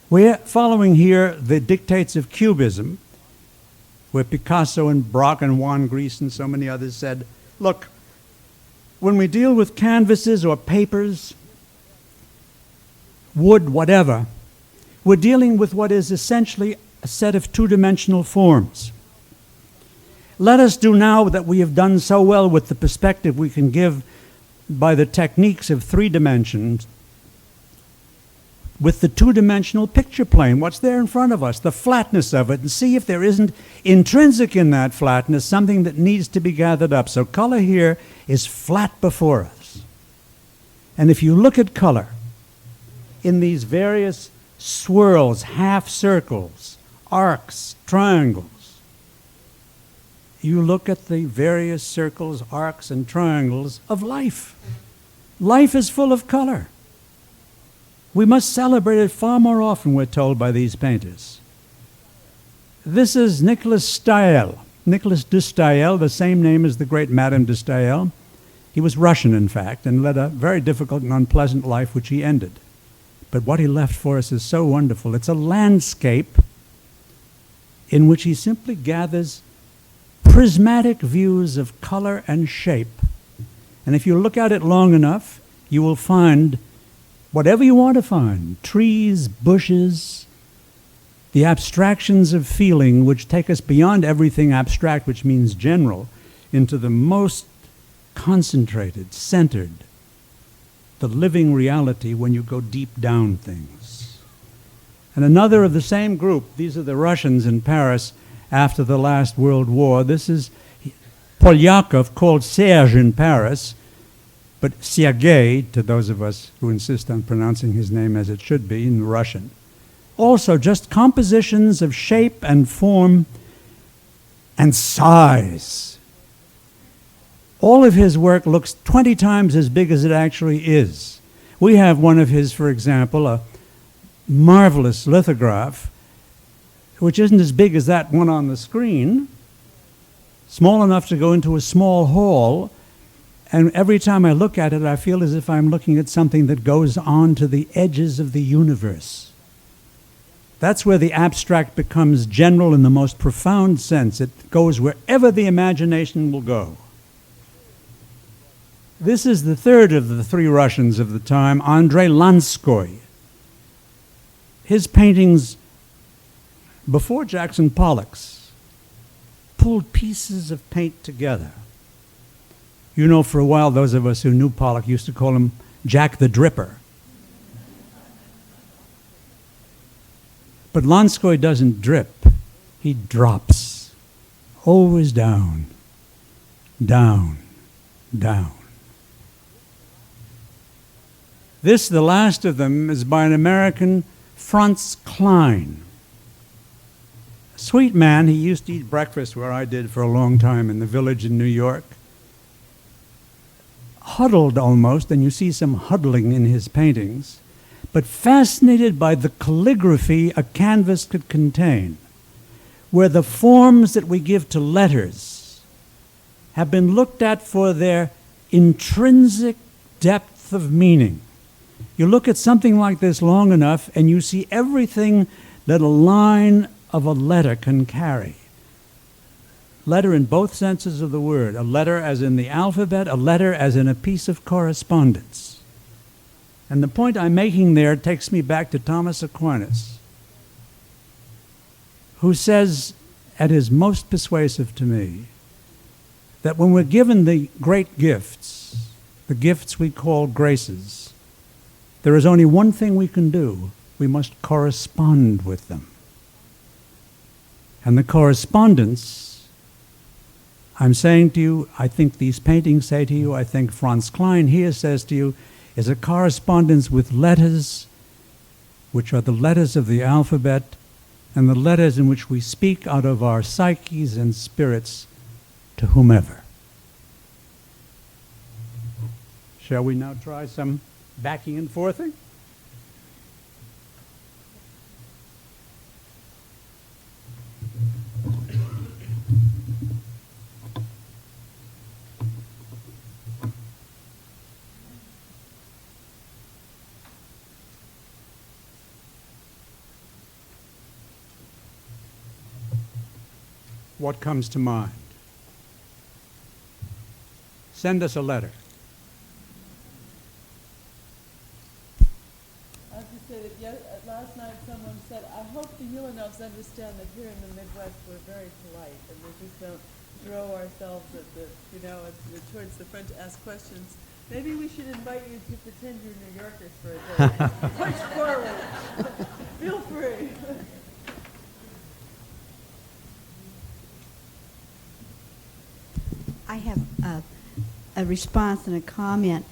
We're following here the dictates of Cubism, where Picasso and Braque and Juan Gris and so many others said, look, when we deal with canvases or papers, wood, whatever, we're dealing with what is essentially a set of two-dimensional forms. Let us do now that we have done so well with the perspective we can give by the techniques of three dimensions, with the two-dimensional picture plane, what's there in front of us, the flatness of it, and see if there isn't intrinsic in that flatness something that needs to be gathered up. So color here is flat before us. And if you look at color in these various swirls, half circles, arcs, triangles, you look at the various circles, arcs, and triangles of life. Life is full of color. We must celebrate it far more often, we're told by these painters. This is Nicolas Staël. Nicolas de Staël, the same name as the great Madame de Staël. He was Russian, in fact, and led a very difficult and unpleasant life, which he ended. But what he left for us is so wonderful. It's a landscape in which he simply gathers prismatic views of color and shape. And if you look at it long enough, you will find whatever you want to find, trees, bushes, the abstractions of feeling which take us beyond everything abstract, which means general, into the most concentrated, centered, the living reality when you go deep down things. And another of the same group, these are the Russians in Paris after the last World War. This is Polyakov, called Serge in Paris, but Sergei, to those of us who insist on pronouncing his name as it should be in Russian. also just compositions of shape and form and size. All of his work looks 20 times as big as it actually is. We have one of his, for example, a marvelous lithograph, which isn't as big as that one on the screen, small enough to go into a small hall, and every time I look at it, I feel as if I'm looking at something that goes on to the edges of the universe. That's where the abstract becomes general in the most profound sense. It goes wherever the imagination will go. This is the third of the three Russians of the time, Andrei Lanskoy. His paintings, before Jackson Pollock's, pulled pieces of paint together. You know, for a while, those of us who knew Pollock used to call him Jack the Dripper. But Lanskoy doesn't drip. He drops. Always down, down, down. This, the last of them, is by an American, Franz Klein. A sweet man. He used to eat breakfast where I did for a long time in the Village in New York. Huddled almost, and you see some huddling in his paintings, but fascinated by the calligraphy a canvas could contain, where the forms that we give to letters have been looked at for their intrinsic depth of meaning. You look at something like this long enough, and you see everything that a line of a letter can carry. Letter in both senses of the word. A letter as in the alphabet, a letter as in a piece of correspondence. And the point I'm making there takes me back to Thomas Aquinas, who says, at his most persuasive to me, that when we're given the great gifts, the gifts we call graces, there is only one thing we can do. We must correspond with them. And the correspondence, I'm saying to you, I think these paintings say to you, I think Franz Klein here says to you, is a correspondence with letters, which are the letters of the alphabet, and the letters in which we speak out of our psyches and spirits to whomever. Shall we now try some backing and forthing? What comes to mind? Send us a letter. I have to say that last night someone said, I hope the Ulanovs understand that here in the Midwest we're very polite and we just don't throw ourselves at towards the front to ask questions. Maybe we should invite you to pretend you're New Yorkers for a day. Push forward. Feel free. I have a response and a comment.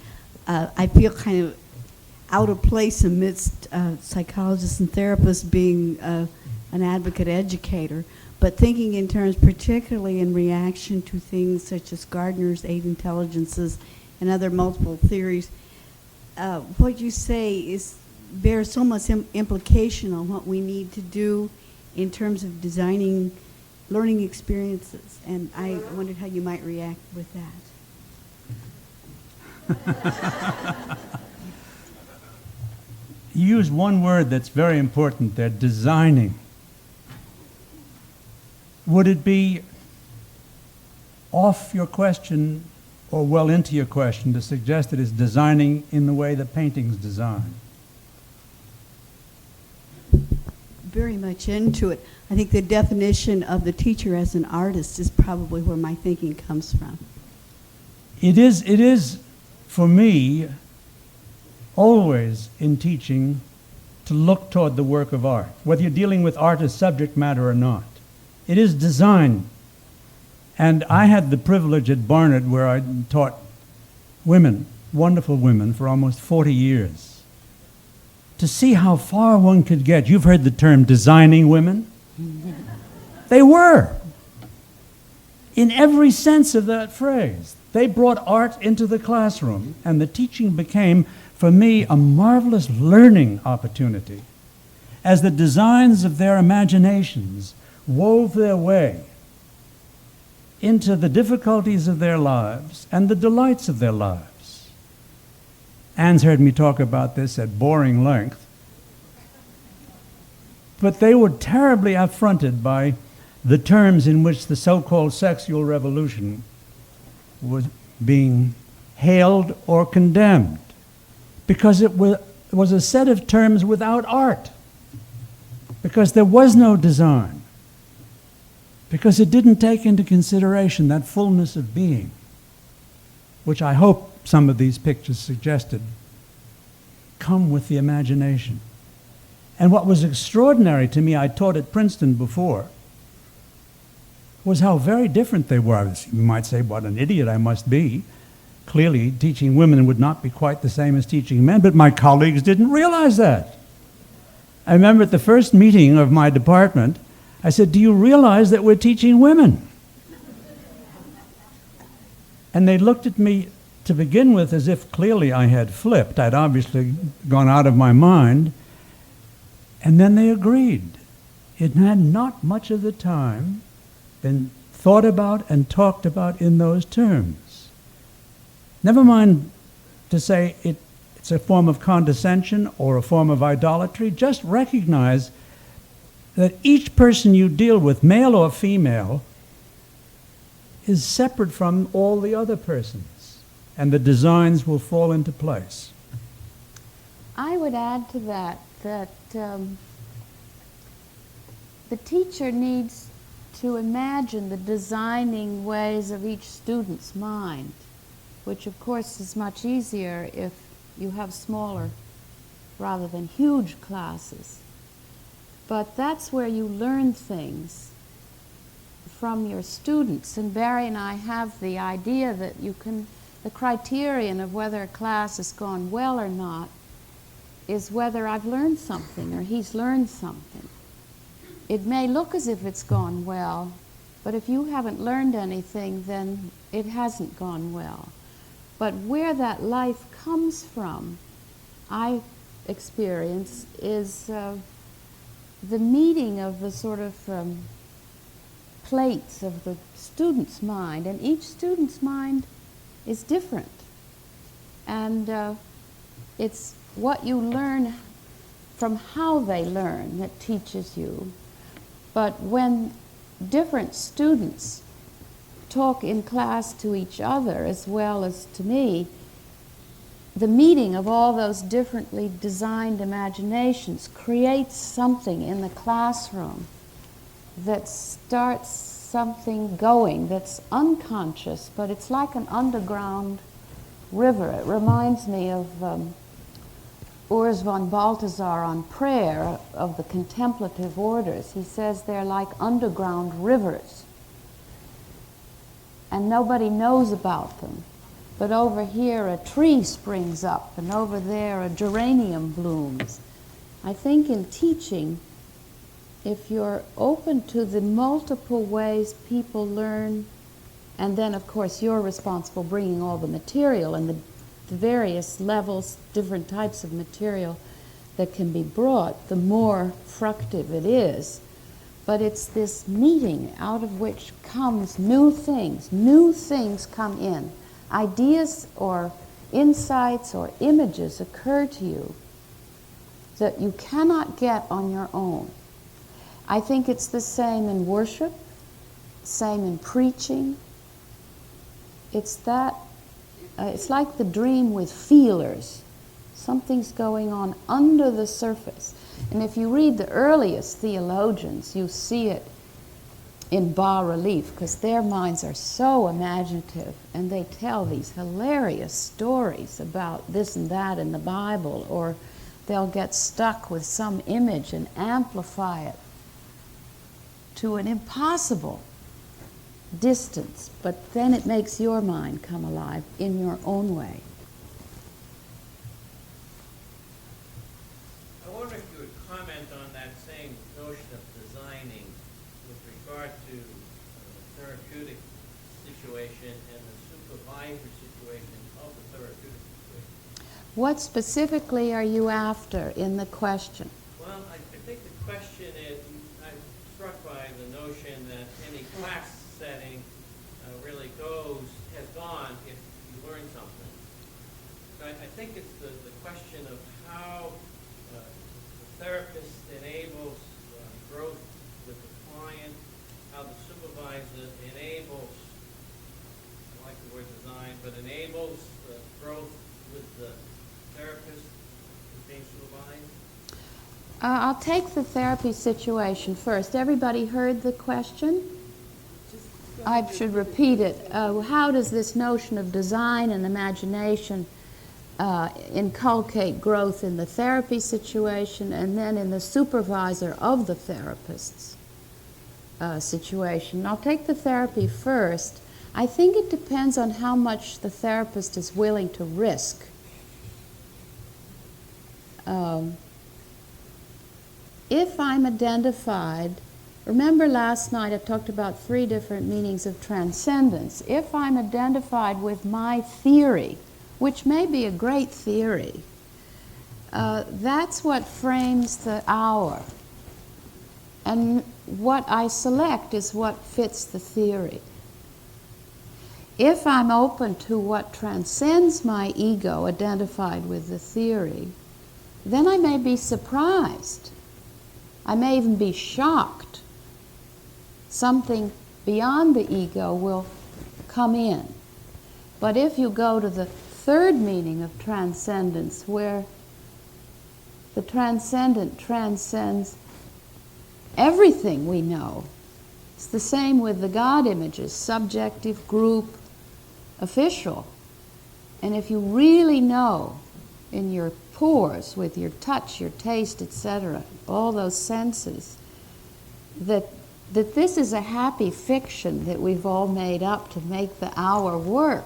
I feel kind of out of place amidst psychologists and therapists being an advocate educator, but thinking in terms particularly in reaction to things such as Gardner's 8 intelligences and other multiple theories. What you say bears so much implication on what we need to do in terms of designing learning experiences, and I wondered how you might react with that. You use one word that's very important there, designing. Would it be off your question or well into your question to suggest that it's designing in the way the painting's designed? Very much into it. I think the definition of the teacher as an artist is probably where my thinking comes from. It is for me, always in teaching, to look toward the work of art, whether you're dealing with art as subject matter or not. It is design. And I had the privilege at Barnard, where I taught women, wonderful women, for almost 40 years. to see how far one could get. You've heard the term designing women? They were. In every sense of that phrase. They brought art into the classroom, and the teaching became, for me, a marvelous learning opportunity as the designs of their imaginations wove their way into the difficulties of their lives and the delights of their lives. Anne's heard me talk about this at boring length, but they were terribly affronted by the terms in which the so-called sexual revolution was being hailed or condemned, because it was a set of terms without art, because there was no design, because it didn't take into consideration that fullness of being, which I hope some of these pictures suggested come with the imagination. And what was extraordinary to me, I taught at Princeton before, was how very different they were. You might say, what an idiot I must be. Clearly, teaching women would not be quite the same as teaching men, but my colleagues didn't realize that. I remember at the first meeting of my department, I said, do you realize that we're teaching women? And they looked at me to begin with as if clearly I had flipped. I'd obviously gone out of my mind. And then they agreed. It had not much of the time been thought about and talked about in those terms. Never mind to say it's a form of condescension or a form of idolatry. Just recognize that each person you deal with, male or female, is separate from all the other persons, and the designs will fall into place. I would add to that the teacher needs to imagine the designing ways of each student's mind, which of course is much easier if you have smaller rather than huge classes. But that's where you learn things from your students. And Barry and I have the idea that the criterion of whether a class has gone well or not is whether I've learned something or he's learned something. It may look as if it's gone well, but if you haven't learned anything, then it hasn't gone well. But where that life comes from, I experience, is the meeting of the sort of plates of the student's mind, and each student's mind is different. And it's what you learn from how they learn that teaches you. But when different students talk in class to each other as well as to me, the meeting of all those differently designed imaginations creates something in the classroom that starts something going that's unconscious, but it's like an underground river. It reminds me of Urs von Balthasar on prayer of the contemplative orders. He says they're like underground rivers, and nobody knows about them. But over here a tree springs up, and over there a geranium blooms. I think in teaching, if you're open to the multiple ways people learn, and then of course you're responsible bringing all the material and the various levels, different types of material that can be brought, the more fructive it is. But it's this meeting out of which comes new things. New things come in. Ideas or insights or images occur to you that you cannot get on your own. I think it's the same in worship, same in preaching. It's that. It's like the dream with feelers. Something's going on under the surface. And if you read the earliest theologians, you see it in bas-relief, because their minds are so imaginative, and they tell these hilarious stories about this and that in the Bible, or they'll get stuck with some image and amplify it to an impossible distance, but then it makes your mind come alive in your own way. situation and the supervisor situation of the therapeutic situation. What specifically are you after in the question? Well, I think the question is, I'm struck by the notion that any class setting really has gone if you learn something. So I think it's the question of how the therapist enables growth with the client, how the supervisor enables, I like the word design, but enables growth with the therapist who's being supervised. I'll take the therapy situation first. Everybody heard the question? I should repeat it. How does this notion of design and imagination inculcate growth in the therapy situation and then in the supervisor of the therapist's situation? I'll take the therapy first. I think it depends on how much the therapist is willing to risk. If I'm identified, remember last night I talked about 3 different meanings of transcendence. If I'm identified with my theory, which may be a great theory, that's what frames the hour. And what I select is what fits the theory. If I'm open to what transcends my ego identified with the theory, then I may be surprised. I may even be shocked. Something beyond the ego will come in. But if you go to the 3rd meaning of transcendence, where the transcendent transcends everything we know, it's the same with the God images, subjective, group, official. And if you really know in your pores, with your touch, your taste, etc., all those senses, that this is a happy fiction that we've all made up to make the hour work,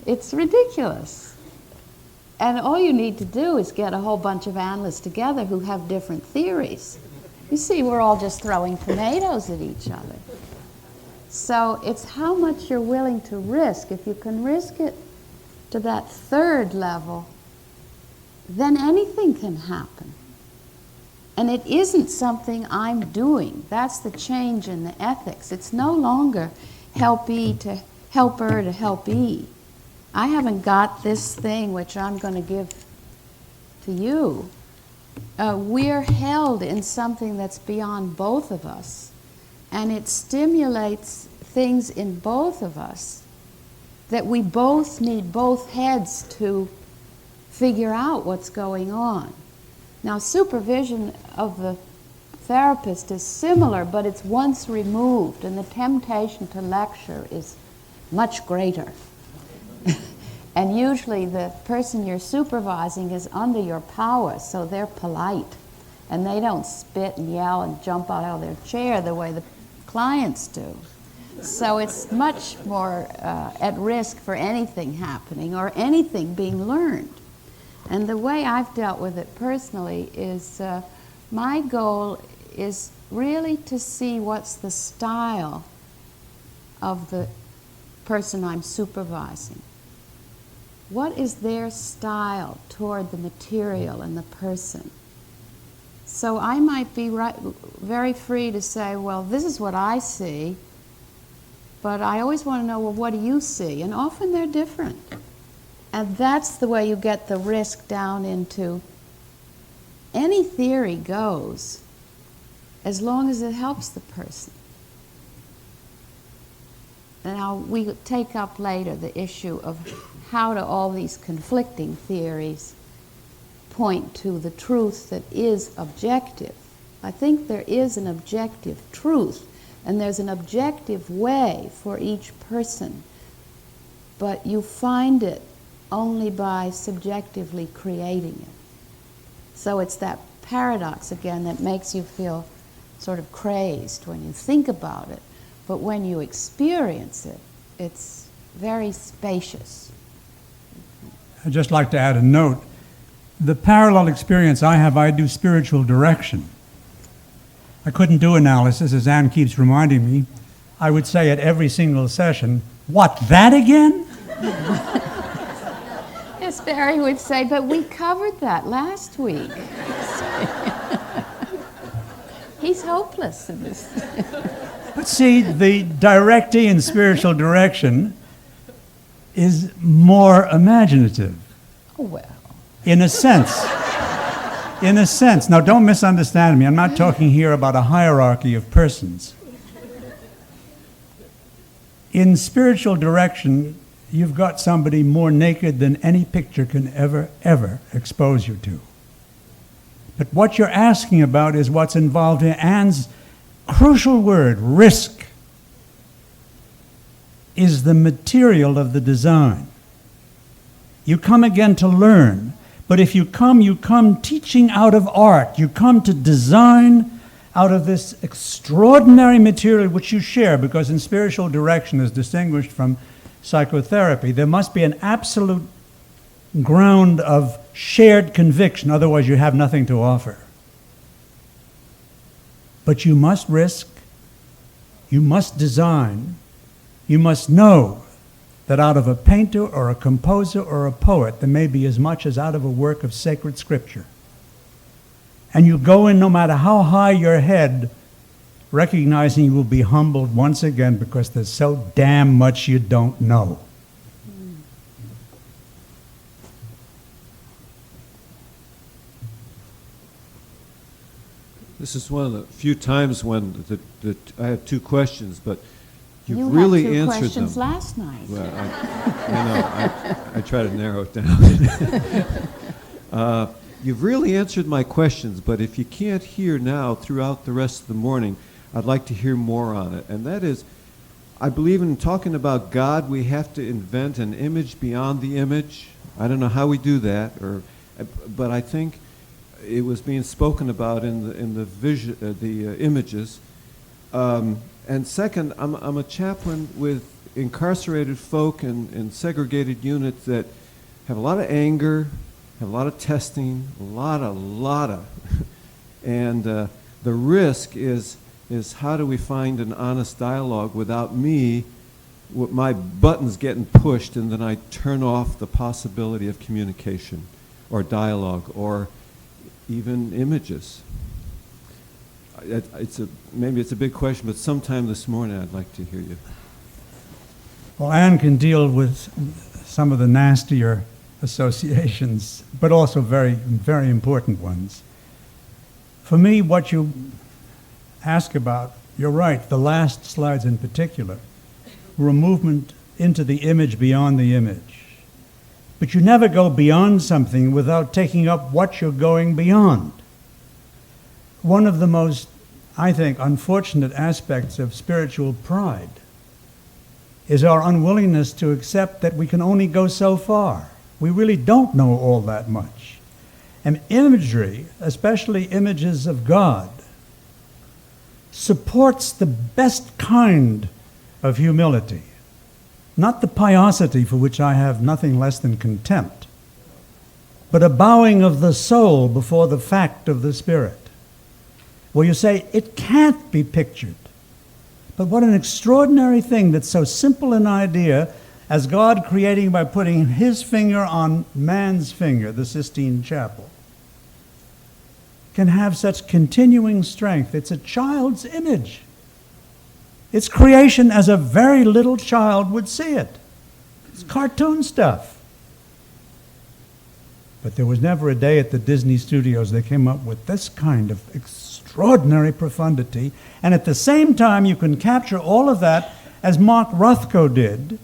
it's ridiculous. And all you need to do is get a whole bunch of analysts together who have different theories. You see, we're all just throwing tomatoes at each other. So it's how much you're willing to risk. If you can risk it to that 3rd level, then anything can happen. And it isn't something I'm doing. That's the change in the ethics. It's no longer helpee to helper to helpee. I haven't got this thing which I'm going to give to you. We're held in something that's beyond both of us. And it stimulates things in both of us that we both need both heads to figure out what's going on. Now, supervision of the therapist is similar, but it's once removed, and the temptation to lecture is much greater. And usually the person you're supervising is under your power, so they're polite, and they don't spit and yell and jump out of their chair the way the clients do. So it's much more at risk for anything happening or anything being learned. And the way I've dealt with it personally is my goal is really to see what's the style of the person I'm supervising. What is their style toward the material and the person? So I might be very free to say, well, this is what I see, but I always want to know, well, what do you see? And often they're different. And that's the way you get the risk down into any theory goes as long as it helps the person. Now, we take up later the issue of how do all these conflicting theories point to the truth that is objective. I think there is an objective truth, and there's an objective way for each person, but you find it only by subjectively creating it. So it's that paradox again that makes you feel sort of crazed when you think about it, but when you experience it, it's very spacious. I'd just like to add a note. The parallel experience I have, I do spiritual direction. I couldn't do analysis, as Anne keeps reminding me. I would say at every single session, "What, that again?" Yes, Barry would say, but we covered that last week. He's hopeless in this. But see, the directee in spiritual direction is more imaginative. Oh, well. In a sense. In a sense. Now, don't misunderstand me. I'm not talking here about a hierarchy of persons. In spiritual direction, you've got somebody more naked than any picture can ever expose you to. But what you're asking about is what's involved in Anne's crucial word, risk, is the material of the design. You come again to learn, but if you come teaching out of art. You come to design out of this extraordinary material which you share, because in spiritual direction, as distinguished from psychotherapy, there must be an absolute ground of shared conviction, otherwise you have nothing to offer. But you must risk, you must design, you must know that out of a painter or a composer or a poet, there may be as much as out of a work of sacred scripture. And you go in no matter how high your head, recognizing you will be humbled once again because there's so damn much you don't know. This is one of the few times when I have two questions, but you've You really had two answered questions them. last night. Well, I try to narrow it down. You've really answered my questions, but if you can't hear now throughout the rest of the morning, I'd like to hear more on it. And that is, I believe in talking about God, we have to invent an image beyond the image. I don't know how we do that, but I think it was being spoken about in the vision, the images. And second, I'm a chaplain with incarcerated folk in segregated units that have a lot of anger, have a lot of testing, a lot of, and the risk is how do we find an honest dialogue without me, with my buttons getting pushed, and then I turn off the possibility of communication or dialogue or even images. Maybe it's a big question, but sometime this morning I'd like to hear you. Well, Anne can deal with some of the nastier associations, but also very, very important ones. For me, what you ask about, you're right, the last slides in particular, were a movement into the image beyond the image. But you never go beyond something without taking up what you're going beyond. One of the most, I think, unfortunate aspects of spiritual pride is our unwillingness to accept that we can only go so far. We really don't know all that much. And imagery, especially images of God, supports the best kind of humility. Not the piosity for which I have nothing less than contempt, but a bowing of the soul before the fact of the Spirit, where you say, it can't be pictured. But what an extraordinary thing that so simple an idea as God creating by putting his finger on man's finger, the Sistine Chapel, can have such continuing strength. It's a child's image. It's creation as a very little child would see it. It's cartoon stuff. But there was never a day at the Disney studios they came up with this kind of extraordinary profundity, and at the same time you can capture all of that as Mark Rothko did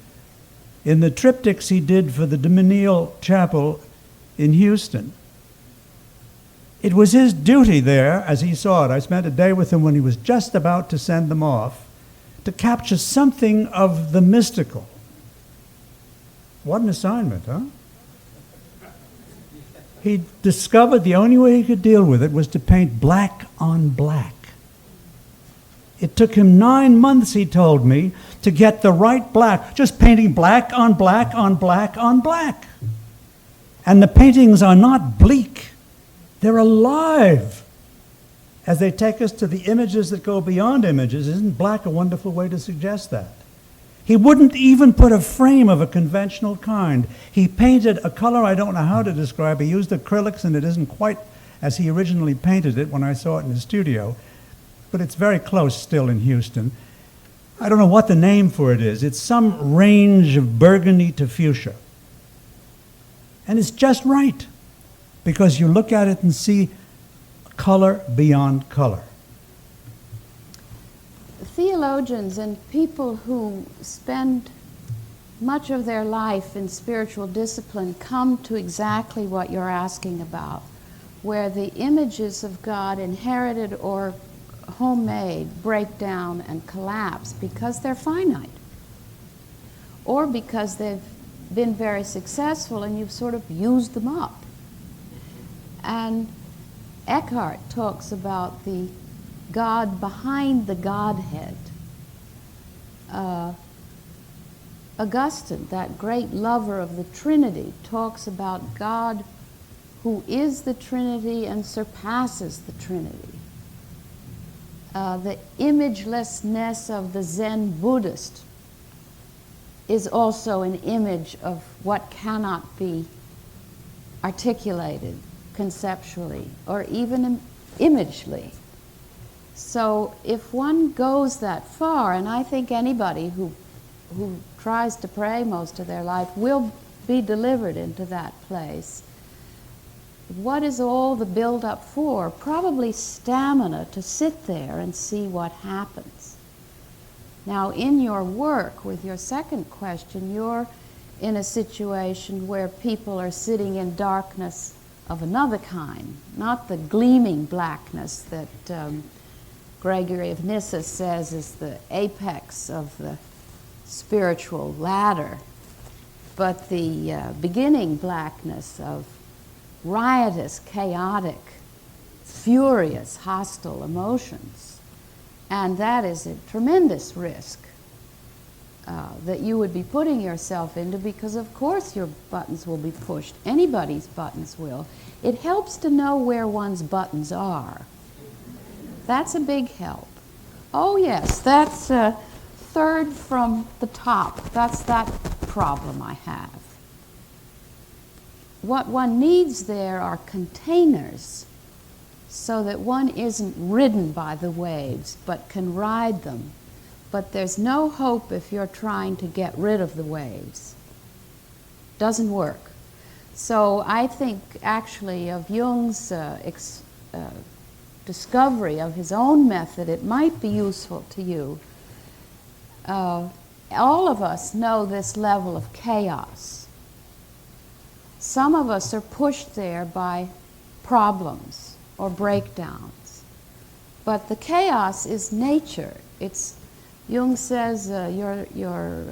in the triptychs he did for the Dominial Chapel in Houston. It was his duty there, as he saw it. I spent a day with him when he was just about to send them off, to capture something of the mystical. What an assignment, huh? He discovered the only way he could deal with it was to paint black on black. It took him 9 months, he told me, to get the right black, just painting black on black on black on black. And the paintings are not bleak. They're alive. as they take us to the images that go beyond images. Isn't black a wonderful way to suggest that? He wouldn't even put a frame of a conventional kind. He painted a color I don't know how to describe. He used acrylics, and it isn't quite as he originally painted it when I saw it in the studio, but it's very close still in Houston. I don't know what the name for it is. It's some range of burgundy to fuchsia. And it's just right, because you look at it and see color beyond color. Theologians and people who spend much of their life in spiritual discipline come to exactly what you're asking about, where the images of God, inherited or homemade, break down and collapse because they're finite, or because they've been very successful and you've sort of used them up. And Eckhart talks about the God behind the Godhead. Augustine, that great lover of the Trinity, talks about God who is the Trinity and surpasses the Trinity. The imagelessness of the Zen Buddhist is also an image of what cannot be articulated conceptually or even imagely. So if one goes that far, and I think anybody who tries to pray most of their life will be delivered into that place, what is all the build-up for? Probably stamina to sit there and see what happens. Now, in your work, with your second question, you're in a situation where people are sitting in darkness of another kind, not the gleaming blackness that Gregory of Nyssa says is the apex of the spiritual ladder, but the beginning blackness of riotous, chaotic, furious, hostile emotions. And that is a tremendous risk that you would be putting yourself into, because of course your buttons will be pushed. Anybody's buttons will. It helps to know where one's buttons are. That's a big help. Oh yes, that's third from the top. That's that problem I have. What one needs there are containers so that one isn't ridden by the waves but can ride them. But there's no hope if you're trying to get rid of the waves. Doesn't work. So I think actually of Jung's discovery of his own method, it might be useful to you. All of us know this level of chaos. Some of us are pushed there by problems or breakdowns. But the chaos is nature. It's, Jung says your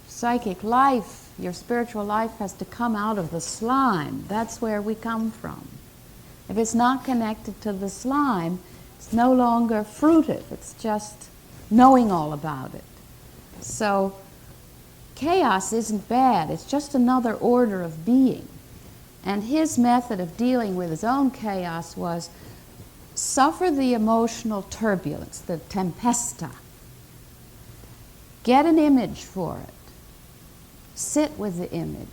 psychic life, your spiritual life has to come out of the slime. That's where we come from. If it's not connected to the slime, it's no longer fruitive. It's just knowing all about it. So chaos isn't bad. It's just another order of being. And his method of dealing with his own chaos was suffer the emotional turbulence, the tempesta. Get an image for it. Sit with the image.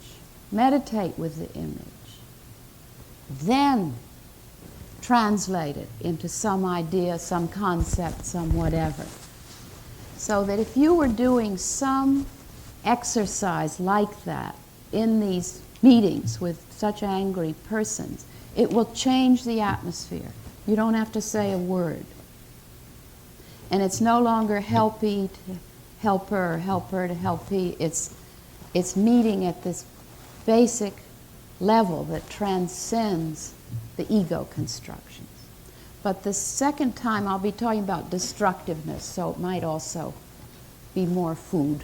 Meditate with the image. Then translate it into some idea, some concept, some whatever. So that if you were doing some exercise like that in these meetings with such angry persons, it will change the atmosphere. You don't have to say a word. And it's no longer helpy to helper, or helper to helpee. It's meeting at this basic level that transcends the ego constructions. But the second time I'll be talking about destructiveness, so it might also be more food.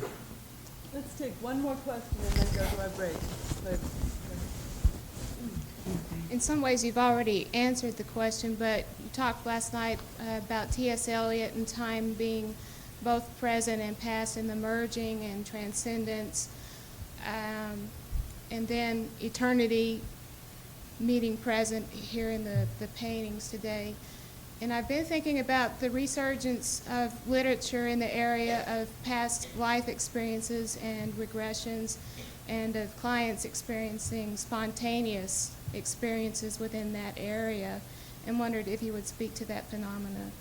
Let's take one more question and then go to our break. In some ways, you've already answered the question, but you talked last night about T.S. Eliot and time being both present and past, and the merging and transcendence, and then eternity meeting present here in the paintings today. And I've been thinking about the resurgence of literature in the area of past life experiences and regressions, and of clients experiencing spontaneous experiences within that area, and wondered if you would speak to that phenomena.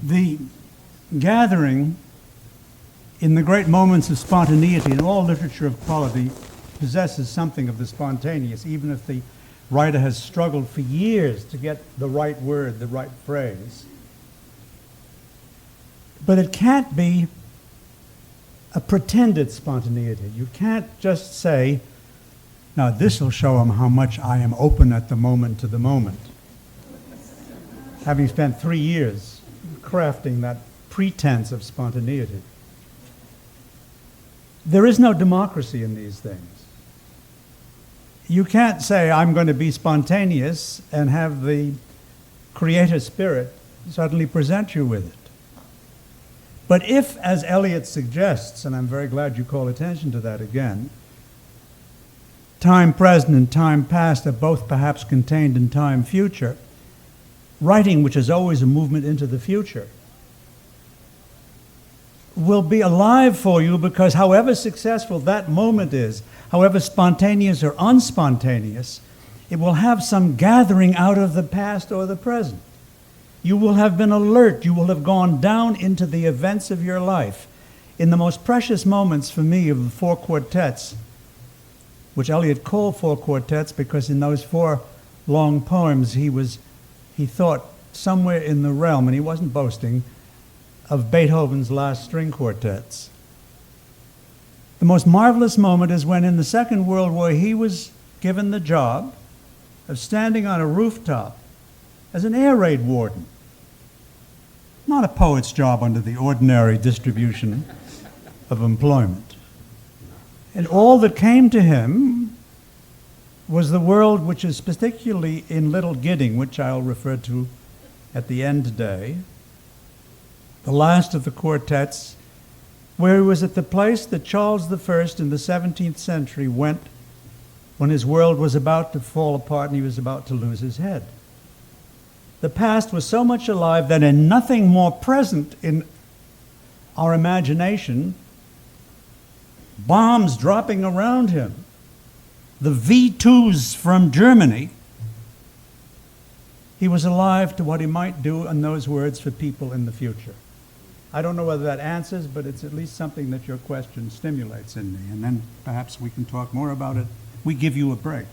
The gathering in the great moments of spontaneity, and all literature of quality possesses something of the spontaneous, even if the writer has struggled for years to get the right word, the right phrase. But it can't be a pretended spontaneity. You can't just say, now this will show them how much I am open at the moment to the moment. Having spent 3 years crafting that pretense of spontaneity. There is no democracy in these things. You can't say, I'm going to be spontaneous and have the creative spirit suddenly present you with it. But if, as Eliot suggests, and I'm very glad you call attention to that again, time present and time past are both perhaps contained in time future, writing, which is always a movement into the future, will be alive for you, because however successful that moment is, however spontaneous or unspontaneous, it will have some gathering out of the past or the present. You will have been alert. You will have gone down into the events of your life. In the most precious moments for me of the 4 quartets, which Eliot called 4 quartets because in those 4 long poems he thought somewhere in the realm, and he wasn't boasting, of Beethoven's last string quartets. The most marvelous moment is when in the Second World War he was given the job of standing on a rooftop as an air raid warden. Not a poet's job under the ordinary distribution of employment. And all that came to him was the world, which is particularly in Little Gidding, which I'll refer to at the end today, the last of the quartets, where he was at the place that Charles I in the 17th century went when his world was about to fall apart and he was about to lose his head. The past was so much alive that in nothing more present in our imagination, bombs dropping around him, the V2s from Germany, he was alive to what he might do in those words for people in the future. I don't know whether that answers, but it's at least something that your question stimulates in me, and then perhaps we can talk more about it. We give you a break.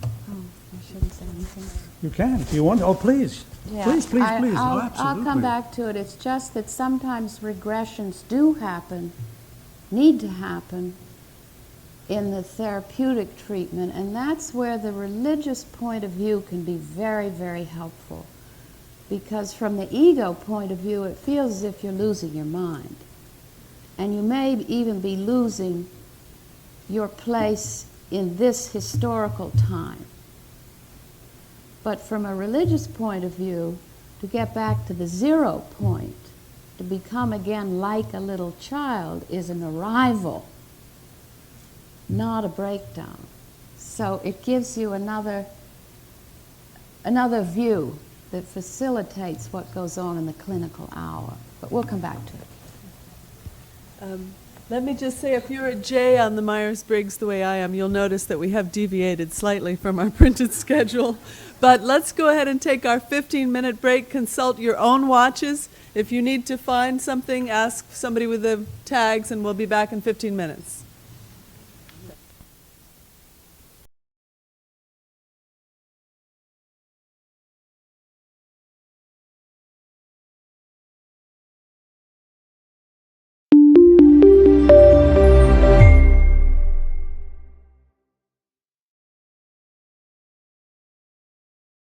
Oh, I shouldn't say anything. You can, if you want. Oh, please. Yeah, Please. Oh, absolutely. I'll come back to it. It's just that sometimes regressions do happen, need to happen, in the therapeutic treatment, and that's where the religious point of view can be very, very helpful. Because from the ego point of view, it feels as if you're losing your mind. And you may even be losing your place in this historical time. But from a religious point of view, to get back to the 0 point, to become again like a little child, is an arrival, not a breakdown. So it gives you another view that facilitates what goes on in the clinical hour. But we'll come back to it. Let me just say, if you're a J on the Myers-Briggs the way I am, you'll notice that we have deviated slightly from our printed schedule. But let's go ahead and take our 15-minute break. Consult your own watches. If you need to find something, ask somebody with the tags, and we'll be back in 15 minutes.